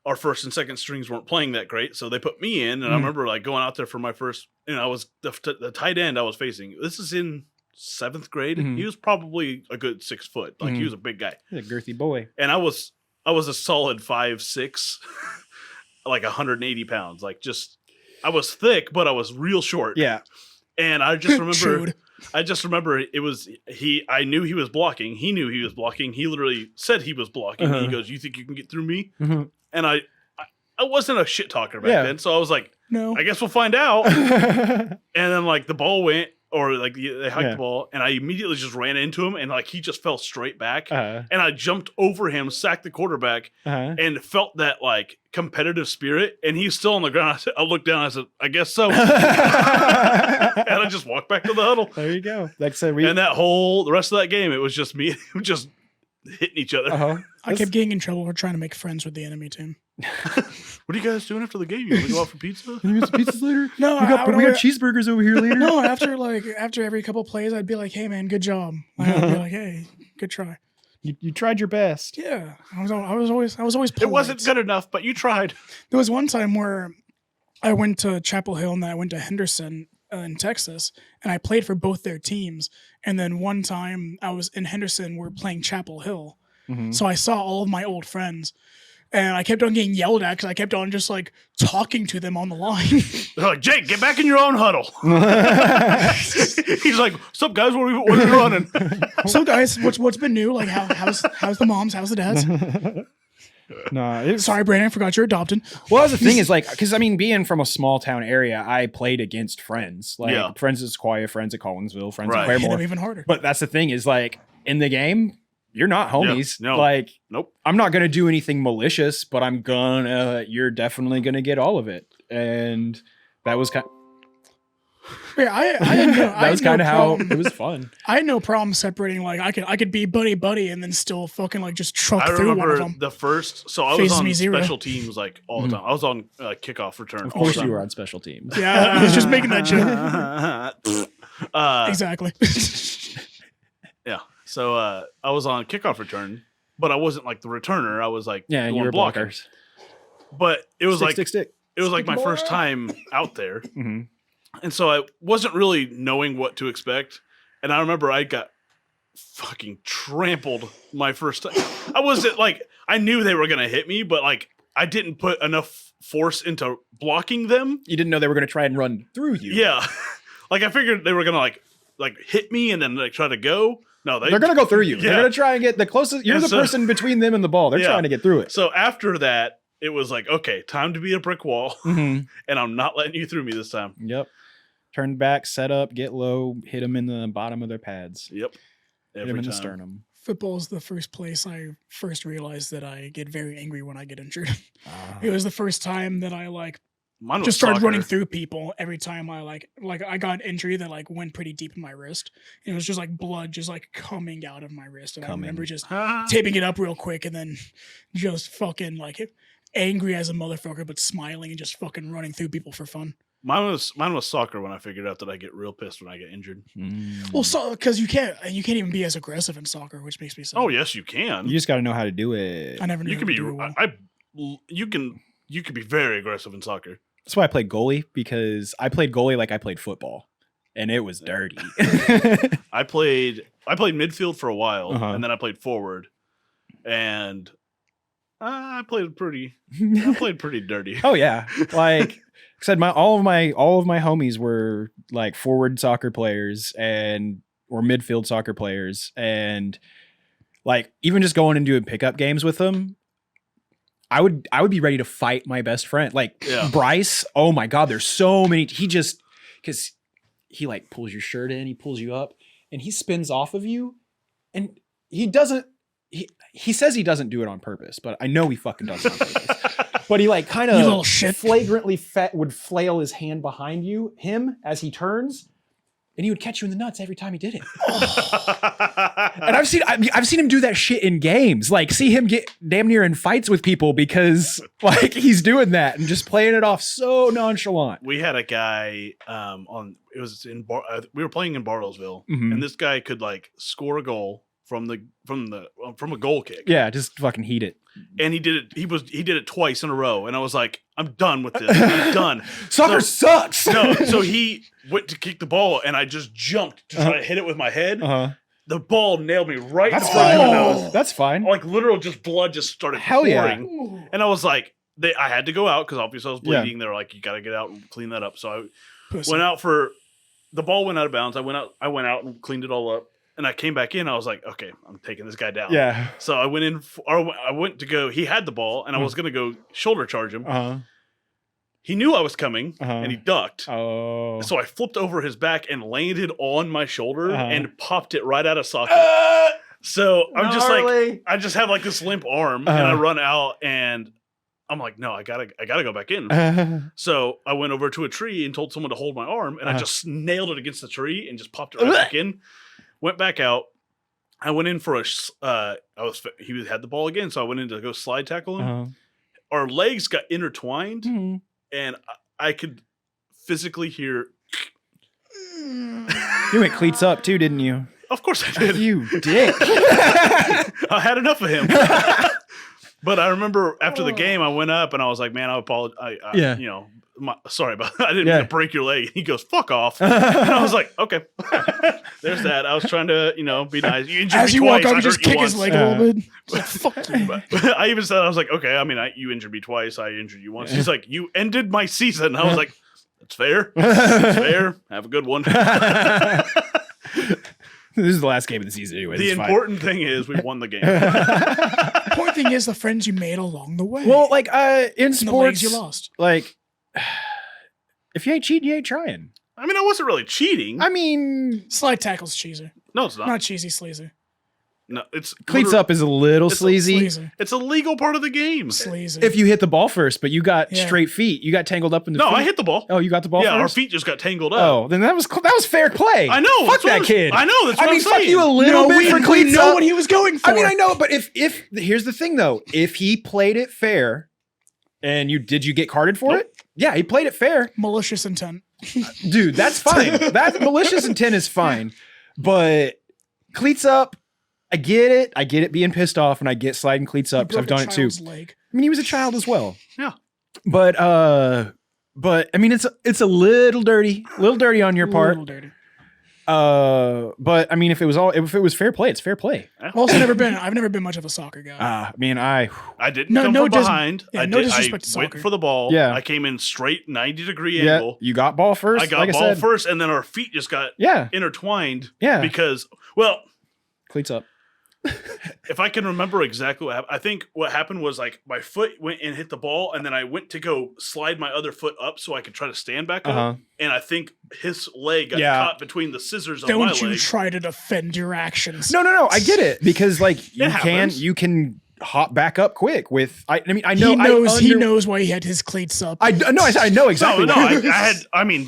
our first and second strings weren't playing that great, so they put me in, and I remember like going out there for my first, I was the tight end I was facing. This is in 7th grade. He was probably a good 6 foot. Like he was a big guy. He's a girthy boy. And I was a solid 5'6", like 180 pounds. Like I was thick, but I was real short. Yeah. And I just remember it was I knew he was blocking. He knew he was blocking. He literally said he was blocking. He goes, "You think you can get through me?" And I wasn't a shit talker back then, so I was like, "No, I guess we'll find out." And then like the ball went, or like they hiked the ball, and I immediately just ran into him, and like he just fell straight back, and I jumped over him, sacked the quarterback, and felt that like competitive spirit, and he's still on the ground. I looked down, I said, "I guess so," and I just walked back to the huddle. There you go. Like I said, and the rest of that game, it was just me just hitting each other. I kept getting in trouble for trying to make friends with the enemy team. What are you guys doing after the game? You want to go out for pizza? You get some pizzas later? No, we got cheeseburgers over here later. No, after every couple plays, I'd be like, "Hey man, good job." I'd be like, "Hey, good try." You tried your best. Yeah, I was always polite. It wasn't good enough, but you tried. There was one time where I went to Chapel Hill and then I went to Henderson in Texas, and I played for both their teams. And then one time I was in Henderson, we're playing Chapel Hill, so I saw all of my old friends. And I kept on getting yelled at because I kept on just like talking to them on the line. They're like, "Jake, get back in your own huddle." He's like, "What's up, guys? What are we running?" So, guys, what's been new? Like, how's the moms? How's the dads? No, sorry, Brandon, I forgot you're adopted. Well, the thing is, like, because I mean, being from a small town area, I played against friends, like friends at Sequoia, friends at Collinsville, friends at Claremore. Hit them even harder. But that's the thing is, like, in the game, you're not homies. No. Like, nope. I'm not gonna do anything malicious, but you're definitely gonna get all of it, and that was kind. Yeah, that was kind of how it was fun. I had no problem separating. Like I could be buddy and then still fucking like just truck through one of them. I remember the first. So I was on special teams like all the time. I was on kickoff return. Of course, you were on special teams. Yeah, I was just making that joke. Exactly. Yeah. So I was on kickoff return, but I wasn't like the returner. I was like you were blockers. But it was stick. It was like my first time out there. And so I wasn't really knowing what to expect. And I remember I got fucking trampled my first time. I wasn't like, I knew they were going to hit me, but like I didn't put enough force into blocking them. You didn't know they were going to try and run through you. Yeah. Like I figured they were going to like hit me and then like try to go. No, they're going to go through you. Yeah. They're going to try and get the closest. You're the person between them and the ball. They're trying to get through it. So after that, it was like, okay, time to be a brick wall. And I'm not letting you through me this time. Yep. Turn back, set up, get low, hit them in the bottom of their pads. Yep. Hit them in the sternum. Football is the first place I first realized that I get very angry when I get injured. It was the first time that I just started running through people every time I I got an injury that like went pretty deep in my wrist. And it was just like blood just like coming out of my wrist. And I remember just taping it up real quick and then just fucking like angry as a motherfucker, but smiling and just fucking running through people for fun. Mine was soccer when I figured out that I get real pissed when I get injured. Well, so because you can't even be as aggressive in soccer, which makes me sad. Oh yes, you can. You just got to know how to do it. I never knew You how can to be. do it well. You can be very aggressive in soccer. That's why I played goalie, because I played goalie like I played football, and it was dirty. I played midfield for a while, Uh-huh. and then I played forward, and I played pretty dirty. Oh yeah, like I said, all of my homies were like forward soccer players or midfield soccer players, and like even just going and doing pickup games with them, I would be ready to fight my best friend. Like Yeah. Bryce, oh my god, there's so many. He just because he like pulls your shirt in, he pulls you up, and he spins off of you, and he doesn't. He says he doesn't do it on purpose, but I know he fucking does it on purpose. But he like kind You little of shit. flagrantly would flail his hand behind him as he turns, and he would catch you in the nuts every time he did it. And I've seen him do that shit in games. Like see him get damn near in fights with people because like he's doing that and just playing it off so nonchalant. We had a guy we were playing in Bartlesville, Mhm. and this guy could like score a goal from a goal kick. Yeah, just fucking heat it. And he did it. He did it twice in a row, and I was like, I'm done with this. I'm done. Soccer sucks. No, so he went to kick the ball, and I just jumped to try to hit it with my head. Uh-huh. The ball nailed me right in That's front of fine. the nose. That's fine. Like literal, just blood just started Hell yeah. pouring. And I was like, I had to go out because obviously I was Yeah. bleeding. They were like, you got to get out and clean that up. So I Pussy. went out the ball went out of bounds. I went out and cleaned it all up. And I came back in. I was like, okay, I'm taking this guy down. Yeah. So I went in. I went to go. He had the ball, and I was going to go shoulder charge him. Uh-huh. He knew I was coming, Uh-huh. and he ducked. Oh. So I flipped over his back and landed on my shoulder Uh-huh. and popped it right out of socket. So I'm just like, I just have like this limp arm, and I run out, and I'm like, no, I gotta go back in. So I went over to a tree and told someone to hold my arm, and I just nailed it against the tree and just popped it right back in. Went back out. I went in for he had the ball again, so I went in to go slide tackle him. Our legs got intertwined, and I could physically hear. You went cleats up too, didn't you? Of course I did. You dick. I had enough of him. But I remember after the game, I went up and I was like, "Man, I apologize. Yeah. You know, sorry about that. I didn't Yeah. mean to break your leg." He goes, "Fuck off." And I was like, "Okay." There's that. I was trying to, be nice. You injured As me you twice. walk up, I you just hurt you kick his once. leg a little bit. It's like, fuck you. But I even said, I was like, "Okay, I mean, you injured me twice. I injured you once." He's like, "You ended my season." I was like, "That's fair. That's fair. Have a good one." This is the last game of the season anyway. The It's fine. important thing is we won the game. Point thing is the friends you made along the way. Well, like in and the legs sports, you lost. like if you ain't cheating, you ain't trying. I mean, I wasn't really cheating. I mean, Slide tackle's cheesy. No, it's not. Not cheesy, sleazy. No, it's cleats up is a little It's a sleazy. Sleazy. It's a legal part of the game. Sleazy. If you hit the ball first, but you got Yeah. straight feet, you got tangled up in the No, feet. I hit the ball. Oh, you got the ball Yeah, first? our feet just got tangled up. Oh, then that was fair play. I know. Fuck that's what that kid. I know. That's what I mean, I'm fuck saying. you a little bit for we cleats know up. what he was going for. I mean, I know, but if here's the thing though, if he played it fair, and did you get carded for Nope. it? Yeah, he played it fair, Malicious intent. dude. That's fine. That malicious intent is fine, but cleats up. I get it. I get it being pissed off, and I get sliding cleats up because I've done it too. Leg. I mean, he was a child as well. Yeah. But I mean, it's a little dirty on your A part. little dirty. But I mean, if it was fair play, it's fair play. I've never been much of a soccer guy. I mean, I didn't No- come no from dis- behind. yeah, I no did. disrespect to I went soccer. for the ball. Yeah. I came in straight 90-degree yeah, angle. you got ball first. I got like ball I said. first, and then our feet just got Yeah, intertwined. Yeah. Because, well, cleats up. if I can remember exactly what happened, I think what happened was like my foot went and hit the ball, and then I went to go slide my other foot up so I could try to stand back Uh-huh. up. And I think his leg got Yeah. caught between the scissors on my Don't you leg. try to defend your actions. No. I get it because like happens. you can hop back up quick with. I mean, I know. He knows why he had his cleats up. I know exactly. No,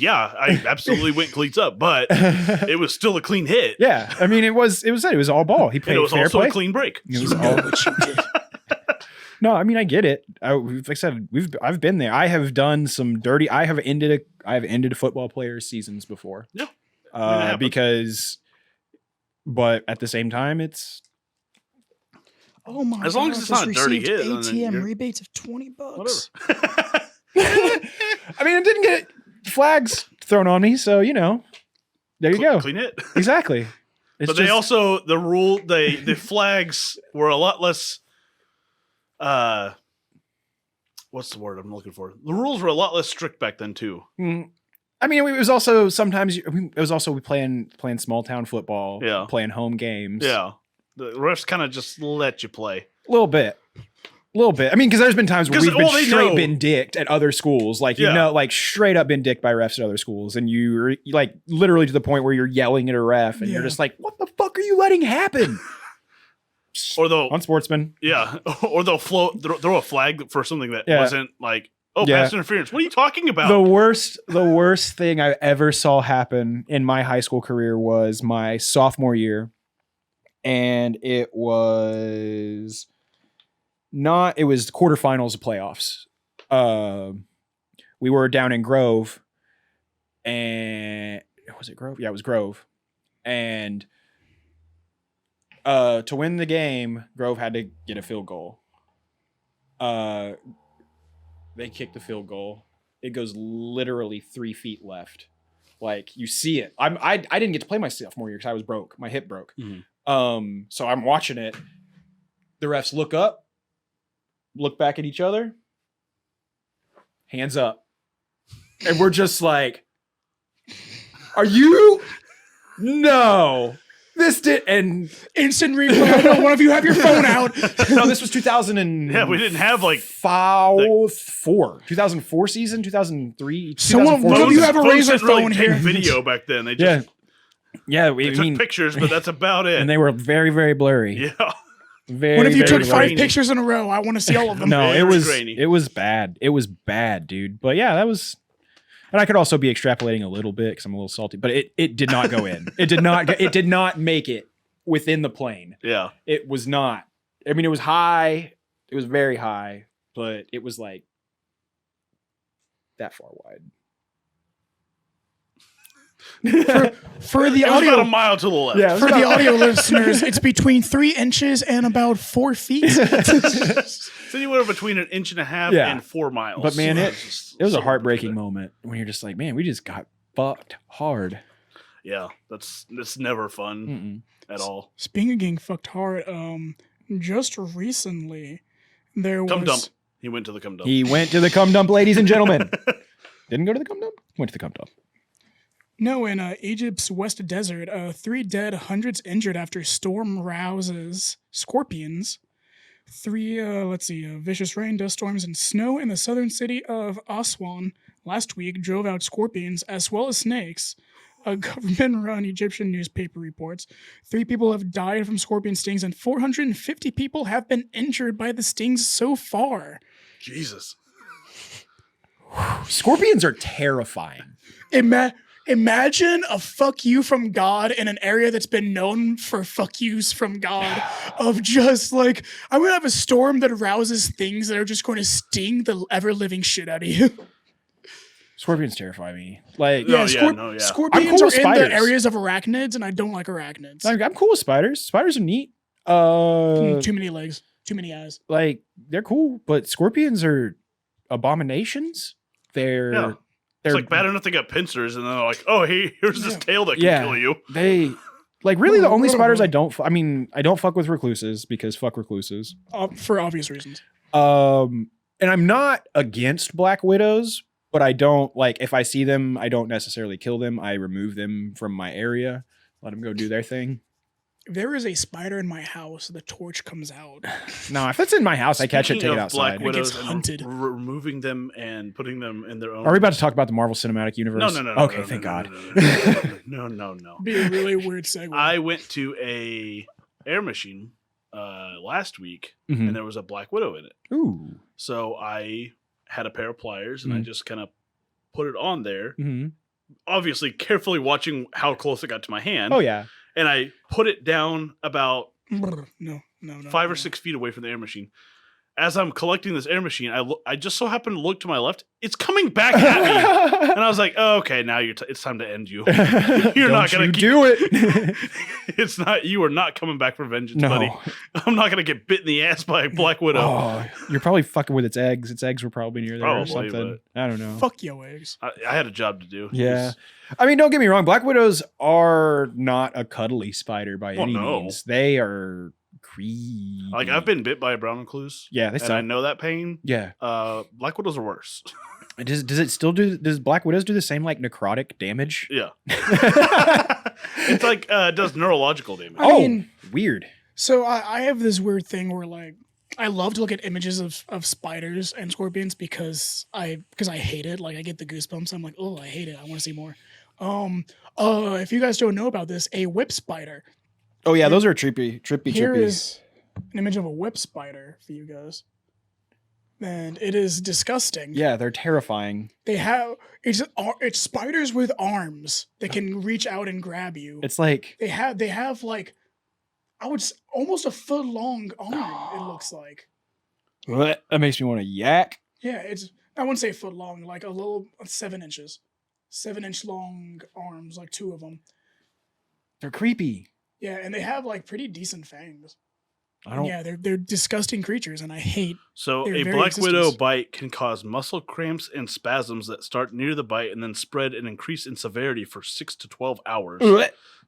I absolutely went cleats up, but it was still a clean hit. Yeah, I mean, it was all ball. He And played it was fair also play. a clean break. It was all. No, I mean I get it. Like I said, I've been there. I have done some dirty. I have ended a football player's seasons before. Yeah, but at the same time, it's Oh my! As long as it's not a dirty hit, then ATM you're- rebates of $20. whatever. I mean, I didn't get flags thrown on me, so there you go. Clean hit. Exactly. It's But they also the flags were a lot less. What's the word I'm looking for? The rules were a lot less strict back then too. I mean, it was also sometimes we playing small town football, Yeah. playing home games, Yeah, the refs kind of just let you play. a little bit. I mean, because there's been times where 'Cause, we've been well, they straight know. been dicked at other schools, like Yeah. like straight up been dicked by refs at other schools, and you're like literally to the point where you're yelling at a ref, and you're Yeah. just like, "What the fuck are you letting happen?" Or they'll Unsportsman. or they'll throw a flag for something that Yeah. wasn't like Yeah. pass interference. What are you talking about? The worst thing I ever saw happen in my high school career was my sophomore year, and it was quarterfinals of playoffs. We were down in Grove, and was it Grove? Yeah, it was Grove, and to win the game, Grove had to get a field goal. They kicked the field goal. It goes literally 3 feet left. Like you see it. I didn't get to play my sophomore year because I was broke. My hip broke. Mhm. So I'm watching it. The refs look up, look back at each other, hands up, and we're just like, "Are you? No." This did, and Instant replay. I know one of you have your phone out. no, this was 2000 and Yeah, we didn't have like 2004 season, 2003. Someone- 2004 one of phones- you have a phones razor didn't really phone take here. video back then. They Yeah, just yeah. they took pictures, but that's about it. and they were very, very blurry. yeah, Very, One of you very took blurry. 5 pictures in a row. I want to see all of them. No, Very it was grainy. bad. It was bad, dude. But yeah, that was. And I could also be extrapolating a little bit because I'm a little salty. But it did not go in. It did not make it within the plane. yeah. It was not. I mean, it was high. It was very high, but it was like that far wide. For the It was about a audio, mile to the left. Yeah, it was for the about- audio listeners, it's between 3 inches and about 4 feet. It's anywhere between an inch and a half Yeah. and 4 miles. But man, it Just was a somewhere heartbreaking between moment when you're just like, man, we just got fucked hard. there. Yeah, that's never fun Mm-mm. at all. Speaking of getting fucked hard, just recently there Cum dump. was He went to the cum dump. He went to the cum dump, ladies and gentlemen. Didn't go to the cum dump. Went to the cum dump. in Egypt's West Desert, 3 dead, hundreds injured after storm rouses scorpions. 3 vicious rain, dust storms, and snow in the southern city of Aswan last week drove out scorpions as well as snakes. A government-run Egyptian newspaper reports 3 people have died from scorpion stings and 450 people have been injured by the stings so far. Jesus. Scorpions are terrifying. Imagine a fuck you from God in an area that's been known for fuck yous from God. Of just like, I'm gonna have a storm that rouses things that are just going to sting the ever living shit out of you. Scorpions terrify me. Like, No, Yeah, yeah, no, yeah. Scorpions I'm cool are with in spiders. the areas of arachnids, and I don't like arachnids. I'm cool with spiders. Spiders are neat. Too many legs, too many eyes. Like they're cool, but scorpions are abominations. They're Yeah. It's like bad enough they got pincers, and then they're like, "Oh, hey, here's this tail that can Yeah. kill you." They like really the only spiders I don't. I mean, I don't fuck with recluses because fuck recluses. For obvious reasons. And I'm not against black widows, but I don't like if I see them, I don't necessarily kill them. I remove them from my area, let them go do their thing. If there is a spider in my house, the torch comes out. No, if it's in my house, I catch it, Speaking take it of outside. Black Widows gets and hunted. removing them and putting them in their own. Are we about to talk about the Marvel Cinematic Universe? No. Okay, no, thank no, God. No. Be a really weird segue. I went to a air machine last week, Mhm. and there was a Black Widow in it. Ooh. So I had a pair of pliers, and I Mhm. just kind of put it on there. Mm-hmm. Obviously, carefully watching how close it got to my hand. Oh yeah. And I put it down about No. 5 or 6 feet away from the air machine. as I'm collecting this air machine, I just so happen to look to my left. It's coming back at me, and I was like, oh, "Okay, now it's time to end you. You're not gonna do it." It's not. You are not coming back for vengeance, No. buddy. I'm not gonna get bit in the ass by a Black Widow. Oh, you're probably fucking with its eggs. Its eggs were probably near there Probably, or something. I don't know. Fuck yo eggs. I had a job to do. Yeah. I mean, don't get me wrong. Black Widows are not a cuddly spider by any no. means. They are creepy. Like I've been bit by a brown recluse. Yeah, they and I suck. know that pain. Yeah. Black Widows are worse. Does it still do? Does Black Widows do the same like necrotic damage? Yeah. It's like it does neurological damage. I mean, weird. so I have this weird thing where like I love to look at images of spiders and scorpions because I hate it. Like I get the goosebumps. I'm like, oh, I hate it. I want to see more. If you guys don't know about this, a whip spider. Oh yeah, those are trippy. Here is an image of a whip spider for you guys. And it is disgusting. Yeah, they're terrifying. They have it's spiders with arms that can reach out and grab you. It's like They have like almost a foot long arm. It looks like. what? That makes me want to yak. Yeah, I wouldn't say foot long, like a little 7 inches, 7-inch long arms, like 2 of them. They're creepy. Yeah, and they have like pretty decent fangs. I don't. Yeah, they're disgusting creatures, and I hate. So Their a very Black Widow existence. bite can cause muscle cramps and spasms that start near the bite and then spread and increase in severity for 6 to 12 hours.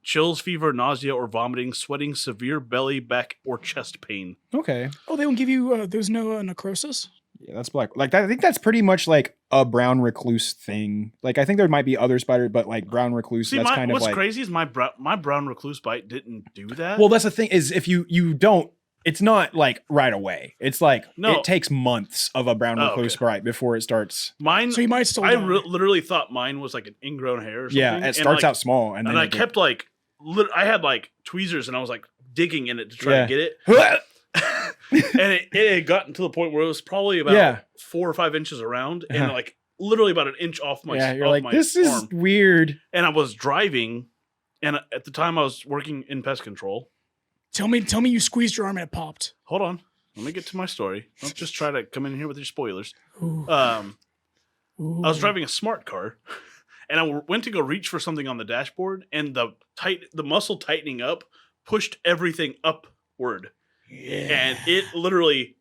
Chills, fever, nausea, or vomiting, sweating, severe belly, back, or chest pain. Okay. Oh, they won't give you. There's no necrosis. Yeah, that's black. Like I think that's pretty much like a brown recluse thing. Like I think there might be other spiders, but like brown recluse. See, that's kind of what's like. crazy is my brown recluse bite didn't do that. Well, that's the thing is if you don't. It's not like right away. It's like No. it takes months of a brown Oh, recluse okay. bite before it starts. Mine, So you might still. I die. literally thought mine was like an ingrown hair or something. Yeah, it and, starts like, out small and then And I it kept like, I had like tweezers and I was like digging in it to try Yeah. to get it. gets- And it had gotten to the point where it was probably about Yeah. 4 or 5 inches around and Uh-huh. like literally about an inch off my yeah, you're off like my this is arm. weird. And I was driving, and at the time I was working in pest control. Tell me you squeezed your arm and it popped. Hold on, let me get to my story. Don't just try to come in here with your spoilers. Ooh. I was Ooh. driving a smart car, and I went to go reach for something on the dashboard, and the muscle tightening up pushed everything upward, Yeah. and it literally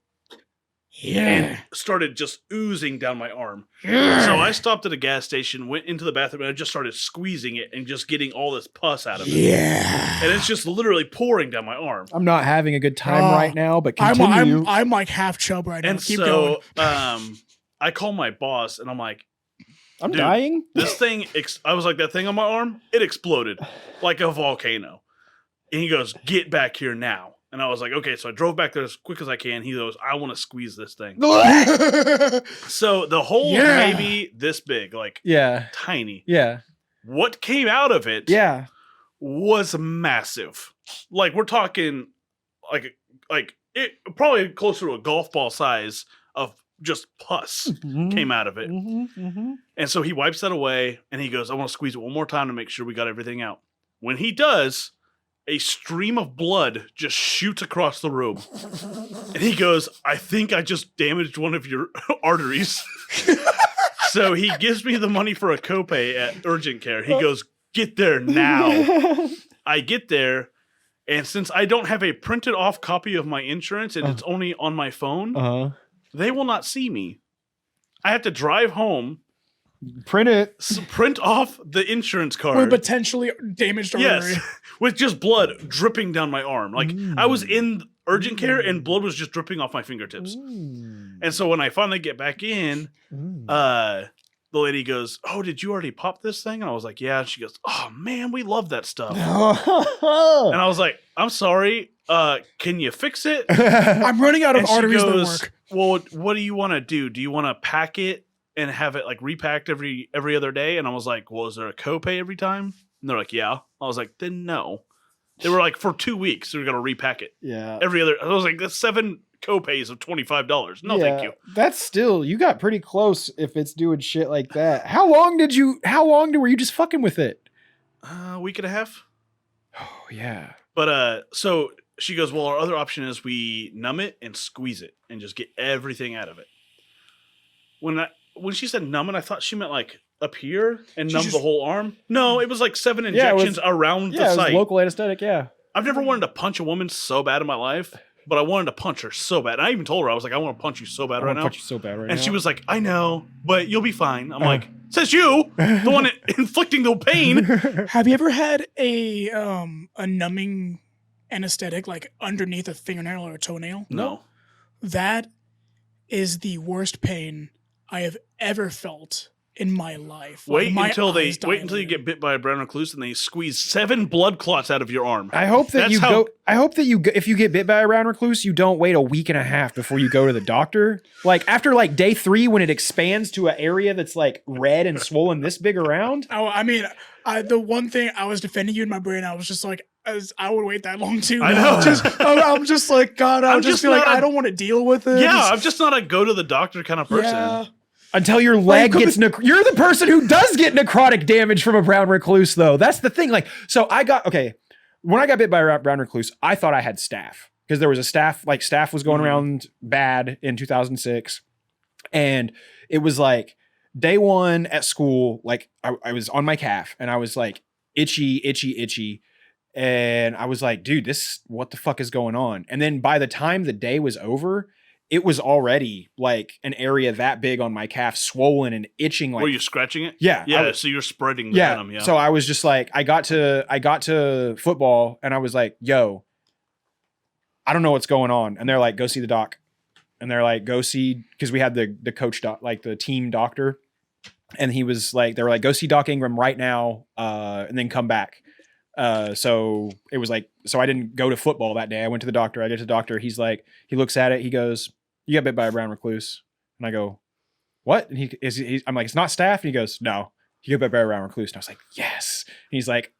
Yeah. started just oozing down my arm. Yeah. So I stopped at a gas station, went into the bathroom, and I just started squeezing it and just getting all this pus out of it. Yeah. And it's just literally pouring down my arm. I'm not having a good time Oh, right now, but continue. I'm like half chub right now. And Keep going. so I call my boss, and I'm like, I'm dude, dying. this thing, I was like, that thing on my arm, it exploded like a volcano. And he goes, get back here now. And I was like, okay. So I drove back there as quick as I can. He goes, I want to squeeze this thing. So the hole Yeah. maybe this big, like Yeah. tiny. Yeah. What came out of it Yeah. was massive. Like we're talking like it probably closer to a golf ball size of just pus came out of it. And so he wipes that away and he goes, I want to squeeze it one more time to make sure we got everything out. When he does, a stream of blood just shoots across the room. And he goes, I think I just damaged one of your arteries. So he gives me the money for a copay at urgent care. He goes, get there now. I get there. And since I don't have a printed off copy of my insurance and it's only on my phone, they will not see me. I have to drive home, Print it. print off the insurance card. With potentially damaged artery. Yes, with just blood dripping down my arm. Like I was in urgent care and blood was just dripping off my fingertips. And so when I finally get back in, the lady goes, "Oh, did you already pop this thing?" And I was like, "Yeah." And she goes, "Oh man, we love that stuff." And I was like, "I'm sorry. Can you fix it?" I'm running out of And she arteries that goes, work. "Well, what do you want to do? Do you want to pack it and have it like repacked every other day?" And I was like, "Well, is there a copay every time?" And they're like, "Yeah." I was like, "Then no." They were like, "For 2 weeks, they're gonna repack it Yeah. every other." I was like, "That's 7 copays of $25. No, thank you." That's still you got pretty close if it's doing shit like that. How long were you just fucking with it? A week and a half. Oh yeah. But so she goes, well, our other option is we numb it and squeeze it and just get everything out of it. When she said numb it, I thought she meant like up here and numb the whole arm. No, it was like 7 injections around the site. It was local anesthetic, yeah. I've never wanted to punch a woman so bad in my life, but I wanted to punch her so bad. And I even told her, I was like, I want to punch you so bad right now. Punch you so bad right now. And she was like, I know, but you'll be fine. I'm like, says you, the one inflicting the pain. Have you ever had a numbing anesthetic like underneath a fingernail or a toenail? No. That is the worst pain I have ever felt in my life. Wait until you get bit by a brown recluse and they squeeze 7 blood clots out of your arm. I hope that if you get bit by a brown recluse, you don't wait a week and a half before you go to the doctor. Like after like day 3, when it expands to an area that's like red and swollen this big around. Oh, I mean, the one thing I was defending you in my brain, I was just like, I would wait that long too. I know. I'm just like, God, I would just feel like I don't want to deal with it. Yeah, I'm just not a go to the doctor kind of person. Yeah. Until your leg gets you're the person who does get necrotic damage from a brown recluse, though. That's the thing. Like, so when I got bit by a brown recluse, I thought I had staph because there was a staph was going around bad in 2006, and it was like day 1 at school. Like I was on my calf and I was like itchy, and I was like, dude, what the fuck is going on? And then by the time the day was over, it was already like an area that big on my calf, swollen and itching. Like, were you scratching it? Yeah. Yeah. So you're spreading the venom. Yeah. So I was just like, I got to football and I was like, yo, I don't know what's going on. And they're like, go see the doc. And they're like, go see, because we had the coach doc, like the team doctor. And he was like, they were like, go see Doc Ingram right now, and then come back. So it was like, so I didn't go to football that day. I went to the doctor. I get to the doctor. He's like, he looks at it. He goes, you got bit by a brown recluse. And I go, what? And I'm like, it's not staph. And he goes, no, you got bit by a brown recluse. And I was like, yes. And he's like,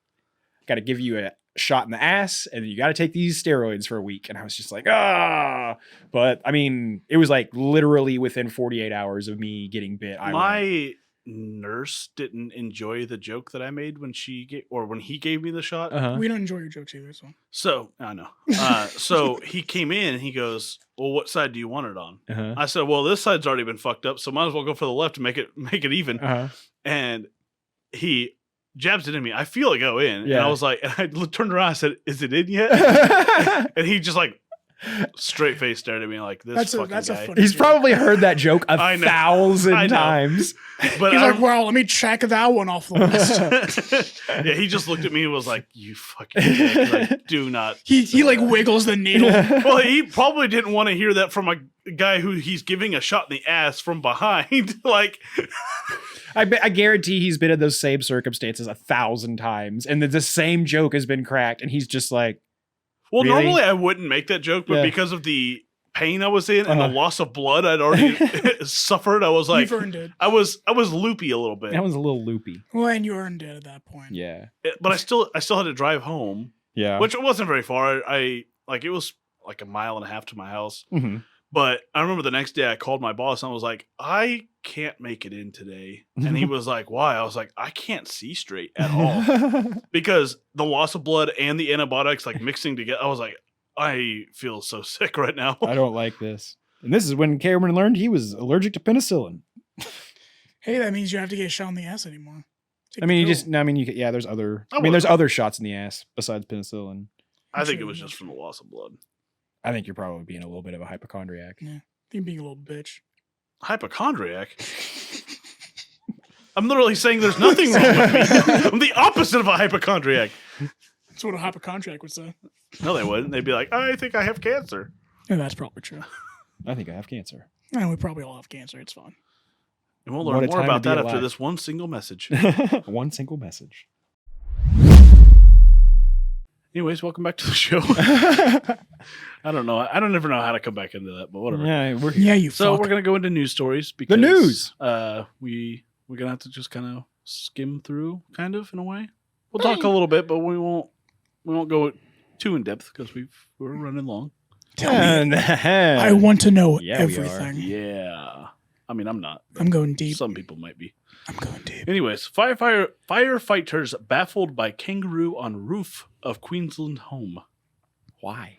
got to give you a shot in the ass and you got to take these steroids for a week. And I was just like, but I mean, it was like literally within 48 hours of me getting bit. My nurse didn't enjoy the joke that I made when he gave me the shot. Uh-huh. We don't enjoy your jokes either. So I know. So he came in and he goes, well, what side do you want it on? Uh-huh. I said, well, this side's already been fucked up, so might as well go for the left to make it even. Uh-huh. And he jabs it in me. I feel it go in. Yeah. And I was like, and I turned around, I said, is it in yet? And he just like straight face stared at me like this fucking guy. He's probably heard that joke 1,000 times. But he's like, well, let me check that one off the list. Yeah, he just looked at me and was like, you fucking dick. Like, do not. He like wiggles the needle. Well, he probably didn't want to hear that from a guy who he's giving a shot in the ass from behind. Like, I guarantee he's been in those same circumstances 1,000 times, and the same joke has been cracked, and he's just like, well, really? Normally I wouldn't make that joke, but because of the pain I was in and the loss of blood I'd already suffered, I was like, you've earned it. I was loopy a little bit. That was a little loopy. Well, and you earned it at that point. Yeah. But I still had to drive home. Yeah. Which it wasn't very far. I like, it was like 1.5 miles to my house. Mm-hmm. But I remember the next day I called my boss and I was like, I can't make it in today. And he was like, why? I was like, I can't see straight at all. Because the loss of blood and the antibiotics like mixing together, I was like, I feel so sick right now. I don't like this. And this is when Cameron learned he was allergic to penicillin. Hey, that means you don't have to get shot in the ass anymore. There's other shots in the ass besides penicillin. I think it was just from the loss of blood. I think you're probably being a little bit of a hypochondriac. Yeah, you're being a little bitch. Hypochondriac? I'm literally saying there's nothing wrong with me. I'm the opposite of a hypochondriac. That's what a hypochondriac would say. No, they wouldn't. They'd be like, I think I have cancer. Yeah, that's probably true. I think I have cancer. And we probably all have cancer. It's fine. And we'll learn more about that after this one single message. One single message. Anyways, welcome back to the show. I don't know. I don't ever know how to come back into that, but whatever. Yeah, So we're gonna go into news stories because the news. We're gonna have to just kind of skim through, kind of in a way. We'll talk a little bit, but we won't go too in depth because we're running long. Tell me. I want to know everything. Yeah. I mean, I'm not. I'm going deep. Some people might be. I'm going deep. Anyways, firefighters baffled by kangaroo on roof of Queensland home. Why?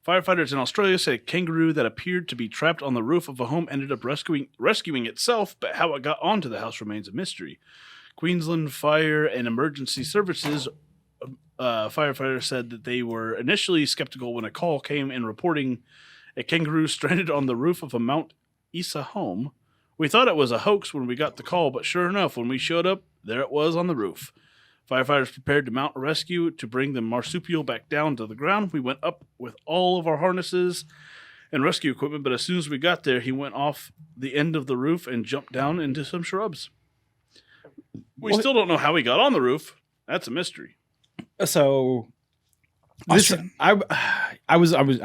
Firefighters in Australia say a kangaroo that appeared to be trapped on the roof of a home ended up rescuing itself, but how it got onto the house remains a mystery. Queensland Fire and Emergency Services firefighters said that they were initially skeptical when a call came in reporting a kangaroo stranded on the roof of a Mount Isa home. We thought it was a hoax when we got the call, but sure enough, when we showed up, there it was on the roof. Firefighters prepared to mount a rescue to bring the marsupial back down to the ground. We went up with all of our harnesses and rescue equipment, but as soon as we got there, he went off the end of the roof and jumped down into some shrubs. We still don't know how he got on the roof. That's a mystery. So this, I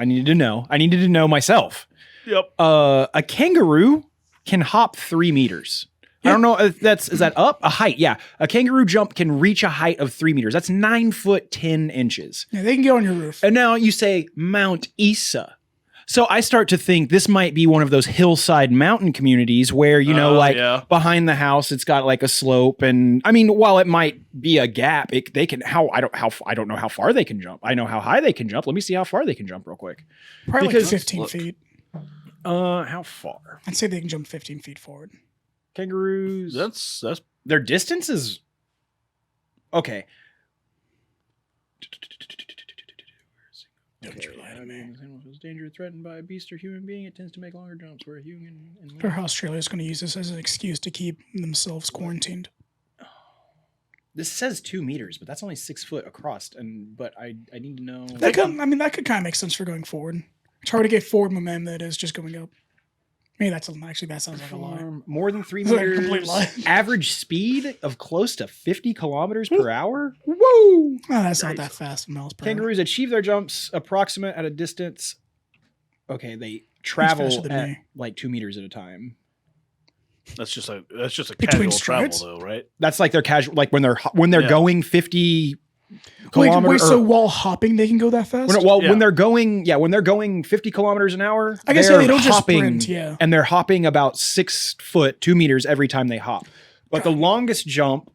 needed to know. I needed to know myself. Yep. A kangaroo can hop 3 meters. I don't know if is that up? A height, yeah. A kangaroo jump can reach a height of 3 meters. That's 9 foot 10 inches. Yeah, they can get on your roof. And now you say Mount Isa. So I start to think this might be one of those hillside mountain communities where, behind the house, it's got like a slope. And I mean, while it might be a gap, I don't know how far they can jump. I know how high they can jump. Let me see how far they can jump real quick. Probably like 15 feet. How far? I'd say they can jump 15 feet forward. Kangaroos. That's their distance is okay. Don't you lie to me. Feels danger threatened by a beast or human being. It tends to make longer jumps where a human. Or how Australia's going to use this as an excuse to keep themselves quarantined. This says 2 meters, but that's only 6 foot across. But I need to know. That could kind of make sense for going forward. It's hard to get forward momentum that is just going up. Maybe that sounds like a lie. More than 3 Like a meters. complete lie. Average speed of close to 50 kilometers per hour. Woo! Oh, that's not that fast in miles per hour. Kangaroos achieve their jumps approximate at a distance. Okay, they travel faster than at me. like 2 meters at a time. That's just a Between casual travel strides? though, right? That's like their casual, like when they're going 50 Wait, kilometers. so while hopping, they can go that fast? When they're going 50 kilometers an hour, I guess they're they don't just hopping, sprint, yeah. and they're hopping about 6 foot, 2 meters every time they hop. But the longest jump,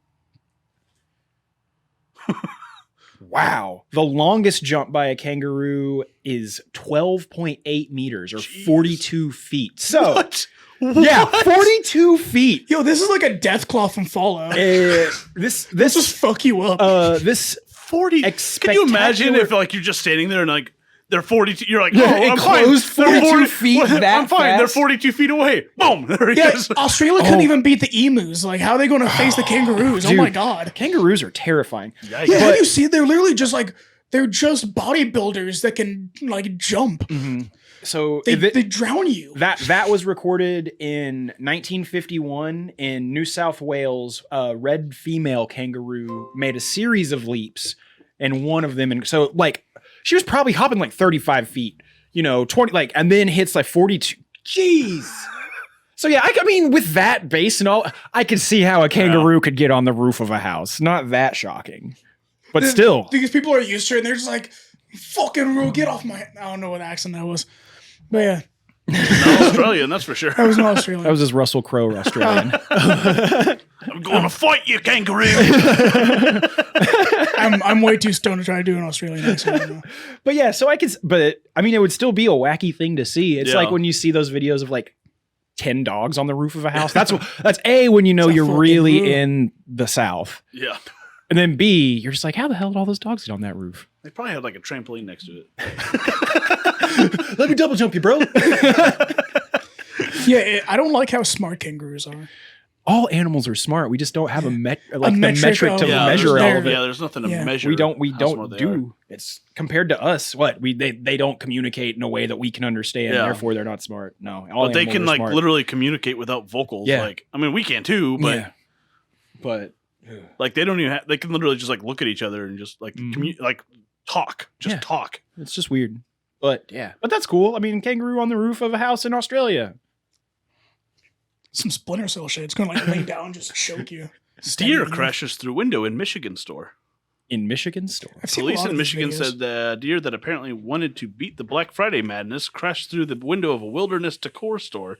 wow, the longest jump by a kangaroo is 12.8 meters or 42 feet. So, What? yeah, 42 feet. Yo, this is like a death claw from Fallout. This just fuck you up. This 40. Can you imagine if like you're just standing there and like they're 42? You're like, oh, it I'm closed fine. 42 feet that I'm fine. They're fast? 42 feet away. Boom. There he yeah, is. Australia couldn't even beat the emus. Like, how are they going to face the kangaroos? Dude, oh my god. Kangaroos are terrifying. Yikes. Yeah, have you seen? They're literally just like they're just bodybuilders that can like jump. Mm-hmm. So They drown you. That was recorded in 1951 in New South Wales. A red female kangaroo made a series of leaps, and one of them, and so like she was probably hopping like 35 feet, 20, like, and then hits like 42. Jeez. So yeah, I mean, with that base and all, I could see how a kangaroo could get on the roof of a house. Not that shocking, but still, because people are used to it, and they're just like, "Fucking rule, get off my." I don't know what accent that was. But yeah, Not Australian, that's for sure. that was not Australian. that was his Russell Crowe Australian. I'm going to fight you, kangaroo. I'm way too stoned to try to do an Australian accent right now. But yeah, so I mean, it would still be a wacky thing to see. It's Yeah. like when you see those videos of like 10 dogs on the roof of a house. That's when you know It's a you're fucking really roof. in the South. Yeah. And then B, you're just like, how the hell did all those dogs get on that roof? They probably had like a trampoline next to it. Let me double jump you, bro. Yeah, I don't like how smart kangaroos are. All animals are smart. We just don't have the metric of- to Yeah, measure all there's of it. Yeah, there's nothing to Yeah. measure. We don't how smart they are. do. It's compared to us. They don't communicate in a way that we can understand. Yeah. Therefore, they're not smart. No, all But they animals can are like smart. literally communicate without vocals. Yeah. Like, I mean, we can too, but Yeah. But like they don't even they can literally just like look at each other and just like like talk. Just Yeah. talk. it's just weird. But yeah, but that's cool. I mean, kangaroo on the roof of a house in Australia. Some Splinter Cell shit. It's going to like lay down and just choke you. Deer crashes through window in Michigan store. In Michigan store. I've seen a Police lot in of these Michigan videos. said the deer that apparently wanted to beat the Black Friday madness crashed through the window of a wilderness decor store.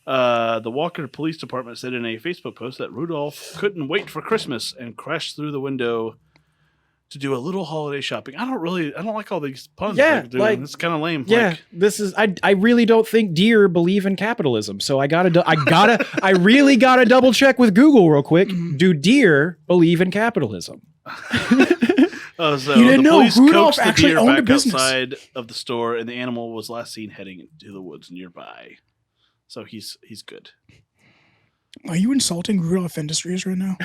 The Walker Police Department said in a Facebook post that Rudolph couldn't wait for Christmas and crashed through the window to do a little holiday shopping. I don't like all these puns. Yeah, they're doing. like- It's kind of lame. Yeah, Like, this is. I really don't think deer believe in capitalism. So I really gotta double check with Google real quick. Do deer believe in capitalism? so You didn't the know police Rudolph coaxed the actually deer owned a back business. outside of the store, and the animal was last seen heading into the woods nearby. So he's good. Are you insulting Rudolph Industries right now?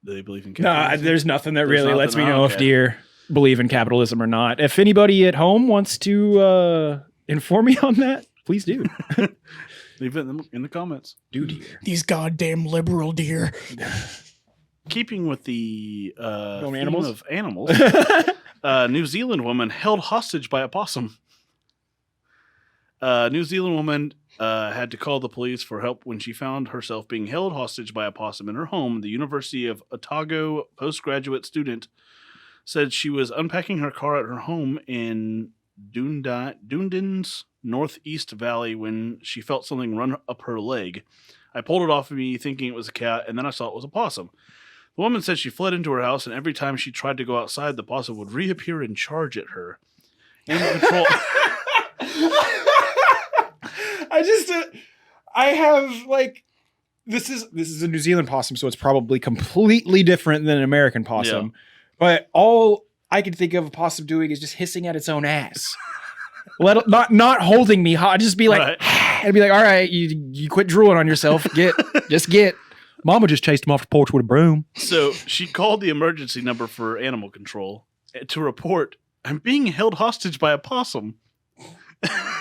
Do they believe in No, capitalism? there's nothing that There's really nothing? lets me Oh, know if okay. deer believe in capitalism or not. If anybody at home wants to inform me on that, please do. Leave it in the comments. Do deer. These goddamn liberal deer. Keeping with the theme animals? of animals, New Zealand woman held hostage by a possum. New Zealand woman had to call the police for help when she found herself being held hostage by a possum in her home. The University of Otago postgraduate student said she was unpacking her car at her home in Dunedin's Northeast Valley when she felt something run up her leg. I pulled it off of me thinking it was a cat, and then I saw it was a possum. The woman said she fled into her house, and every time she tried to go outside, the possum would reappear and charge at her. Animal control... I have like this is a New Zealand possum, so it's probably completely different than an American possum. Yeah. But all I can think of a possum doing is just hissing at its own ass. not holding me hot, just be like, Right. and be like, all right, you quit drooling on yourself. Get. Mama just chased him off the porch with a broom. So she called the emergency number for animal control to report, I'm being held hostage by a possum.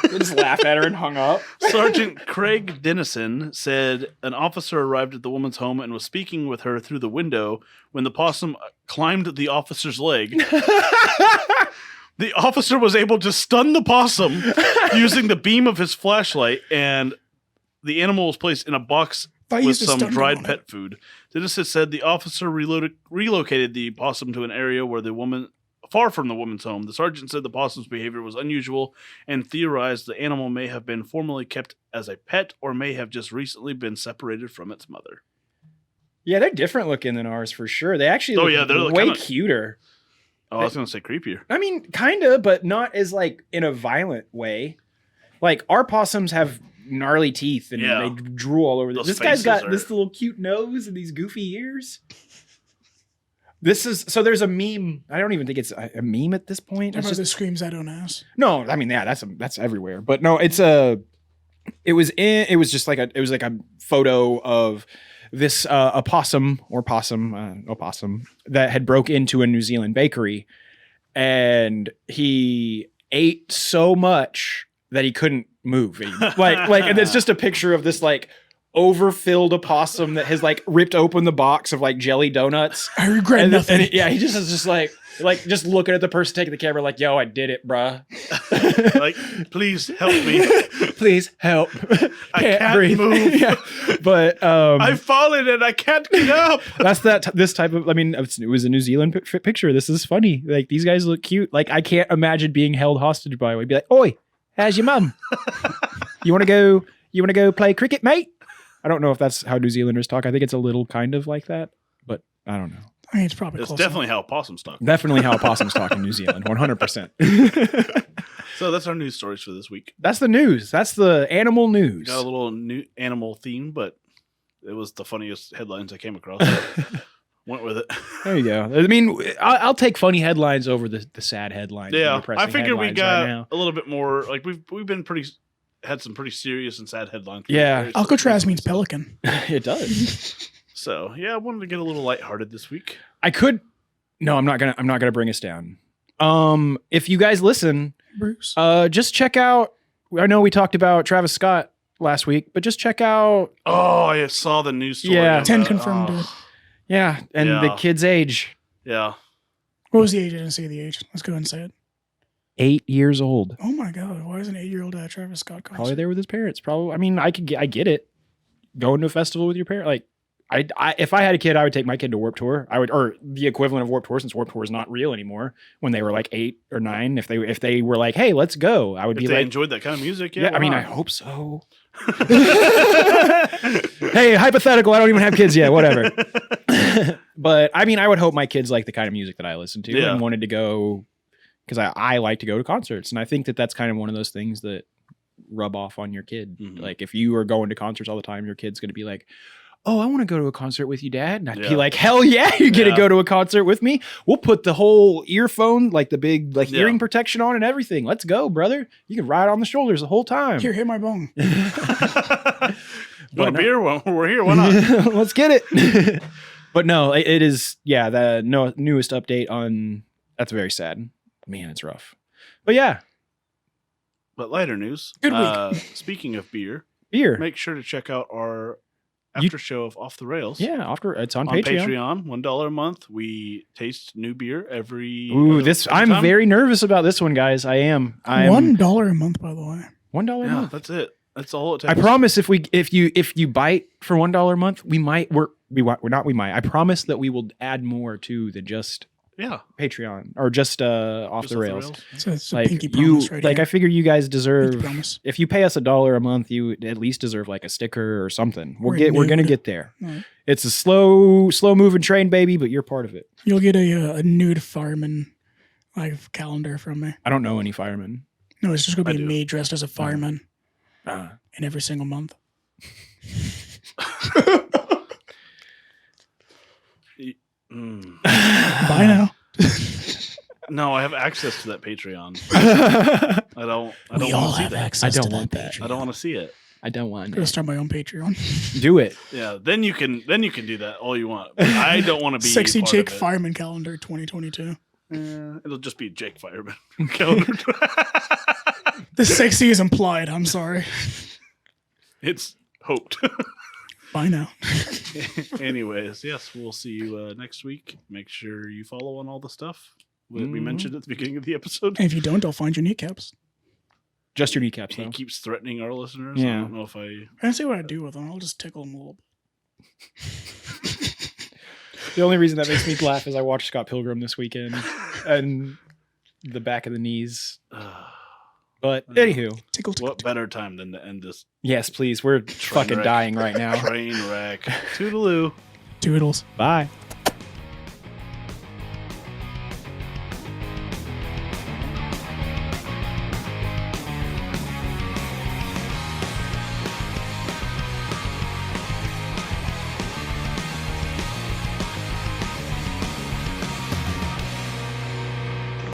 They just laughed at her and hung up. Sergeant Craig Dennison said an officer arrived at the woman's home and was speaking with her through the window when the possum climbed the officer's leg. The officer was able to stun the possum using the beam of his flashlight, and the animal was placed in a box Thought you with used to some stun them dried on pet food. Dennison said the officer relocated the possum to an area where far from the woman's home. The sergeant said the possum's behavior was unusual and theorized the animal may have been formerly kept as a pet or may have just recently been separated from its mother. Yeah, they're different looking than ours for sure. They actually Oh, look yeah, they're way kinda- cuter. Oh, I was going to say creepier. I mean, kind of, but not as like in a violent way. Like our possums have gnarly teeth and Yeah. they drool all over. Those This guy's got faces are- this little cute nose and these goofy ears. There's a meme. I don't even think it's a meme at this point. How It's about just the screams I don't ask? no. I mean, yeah, that's everywhere. But no, it was just like a photo of this opossum that had broke into a New Zealand bakery, and he ate so much that he couldn't move. Like, and it's just a picture of this like overfilled opossum that has like ripped open the box of like jelly donuts. I regret And, nothing. and he just is just like just looking at the person taking the camera like, yo, I did it, bruh. Like, please help me. Please help. I can't move. Yeah. But I've fallen and I can't get up. that's this type of. I mean, it was a New Zealand picture. This is funny. Like these guys look cute. Like I can't imagine being held hostage by. We'd be like, "Oi, how's your mum? You want to go play cricket, mate?" I don't know if that's how New Zealanders talk. I think it's a little kind of like that, but I don't know. I mean, it's probably It's close definitely how possums talk. Definitely how opossums talk in New Zealand. 100%. So that's our news stories for this week. That's the news. That's the animal news. Got a little new animal theme, but it was the funniest headlines I came across. Went with it. There you go. I mean, I'll take funny headlines over the sad headlines. and Yeah, depressing I figured we headlines got right now. a little bit more. Like we've been had some pretty serious and sad headlines. Yeah. Alcatraz means pelican. It does. So yeah, I wanted to get a little lighthearted this week. I could. No, I'm not gonna bring us down. If you guys listen, Bruce. just check out. I know we talked about Travis Scott last week, but just check out. Oh, I saw the news story. Yeah. about 10 it. confirmed. Oh, Yeah, and the Yeah. kid's age, yeah. What was the age? I didn't say the age. Let's go ahead and say it. 8 years old. Oh my God. Why is an 8-year-old at a Travis Scott concert? Probably there with his parents. Probably. I mean, I get it. Going to a festival with your parents, like. If I had a kid, I would take my kid to Warped Tour. Or the equivalent of Warped Tour, since Warped Tour is not real anymore. When they were like 8 or 9, if they were like, "Hey, let's go," I would If be they like, enjoyed that kind of music, "Yeah." yeah. I mean, why I not? hope so. Hey, hypothetical. I don't even have kids yet. Whatever. But I mean, I would hope my kids like the kind of music that I listen to Yeah. and wanted to go because I like to go to concerts. And I think that that's kind of one of those things that rub off on your kid. Mhm. Like if you are going to concerts all the time, your kid's going to be like, oh, I want to go to a concert with you, Dad. And I'd be Yeah. like, hell yeah, you're going to Yeah. go to a concert with me. We'll put the whole earphone, like the big like Yeah. hearing protection on and everything. Let's go, brother. You can ride on the shoulders the whole time. Here, hit my bong. You want But a no. beer? Well, we're here. Why not? Let's get it. But no, it is. Yeah, the newest update on that's very sad. Man, it's rough. But yeah, But lighter news. Good week. Speaking of beer, beer. make sure to check out our You- after show of Off the Rails. Yeah, after it's on On Patreon. Patreon, $1 a month. We taste new beer every. Ooh, every I'm time. very nervous about this one, guys. I'm $1 a month, by the way. $1 a Yeah, month. that's it. That's all it I takes. promise if you bite for $1 a month, I promise that we will add more to than just Yeah. Patreon or just off Just the rails. It's a Like pinky you, promise right like here. I figure you guys Pinky deserve. promise. If you pay us $1 a month, you at least deserve like a sticker or something. Or a We're gonna nude. get there. Right. It's a slow moving train, baby, but you're part of it. You'll get a nude fireman like calendar from me. I don't know any firemen. No, it's just gonna I be do. me dressed as a fireman Uh, in every single month. Mm. Bye now. No, I have access to that Patreon. I don't We want all to see have that. access I don't to want that. that. Patreon. I don't want to see it. I don't want I'm gonna to start my own Patreon. do it. Yeah, then you can do that all you want. But I don't want to be Sexy part Jake of it. Fireman calendar 2022. It'll just be Jake Fireman calendar. The sexy is implied. I'm sorry. It's hoped. Bye now. Anyways, yes, we'll see you next week. Make sure you follow on all the stuff that we Mhm. mentioned at the beginning of the episode. And if you don't, I'll find your kneecaps. Just your kneecaps, He though. keeps threatening our listeners. I Yeah. don't know if I. I don't see what I do with them. I'll just tickle them a little bit. The only reason that makes me laugh is I watched Scott Pilgrim this weekend and the back of the knees. But anywho, Tickle, tickle, What better time than to end this yes, please. We're fucking wreck. dying right now. train wreck? Toodaloo. Doodles. Bye.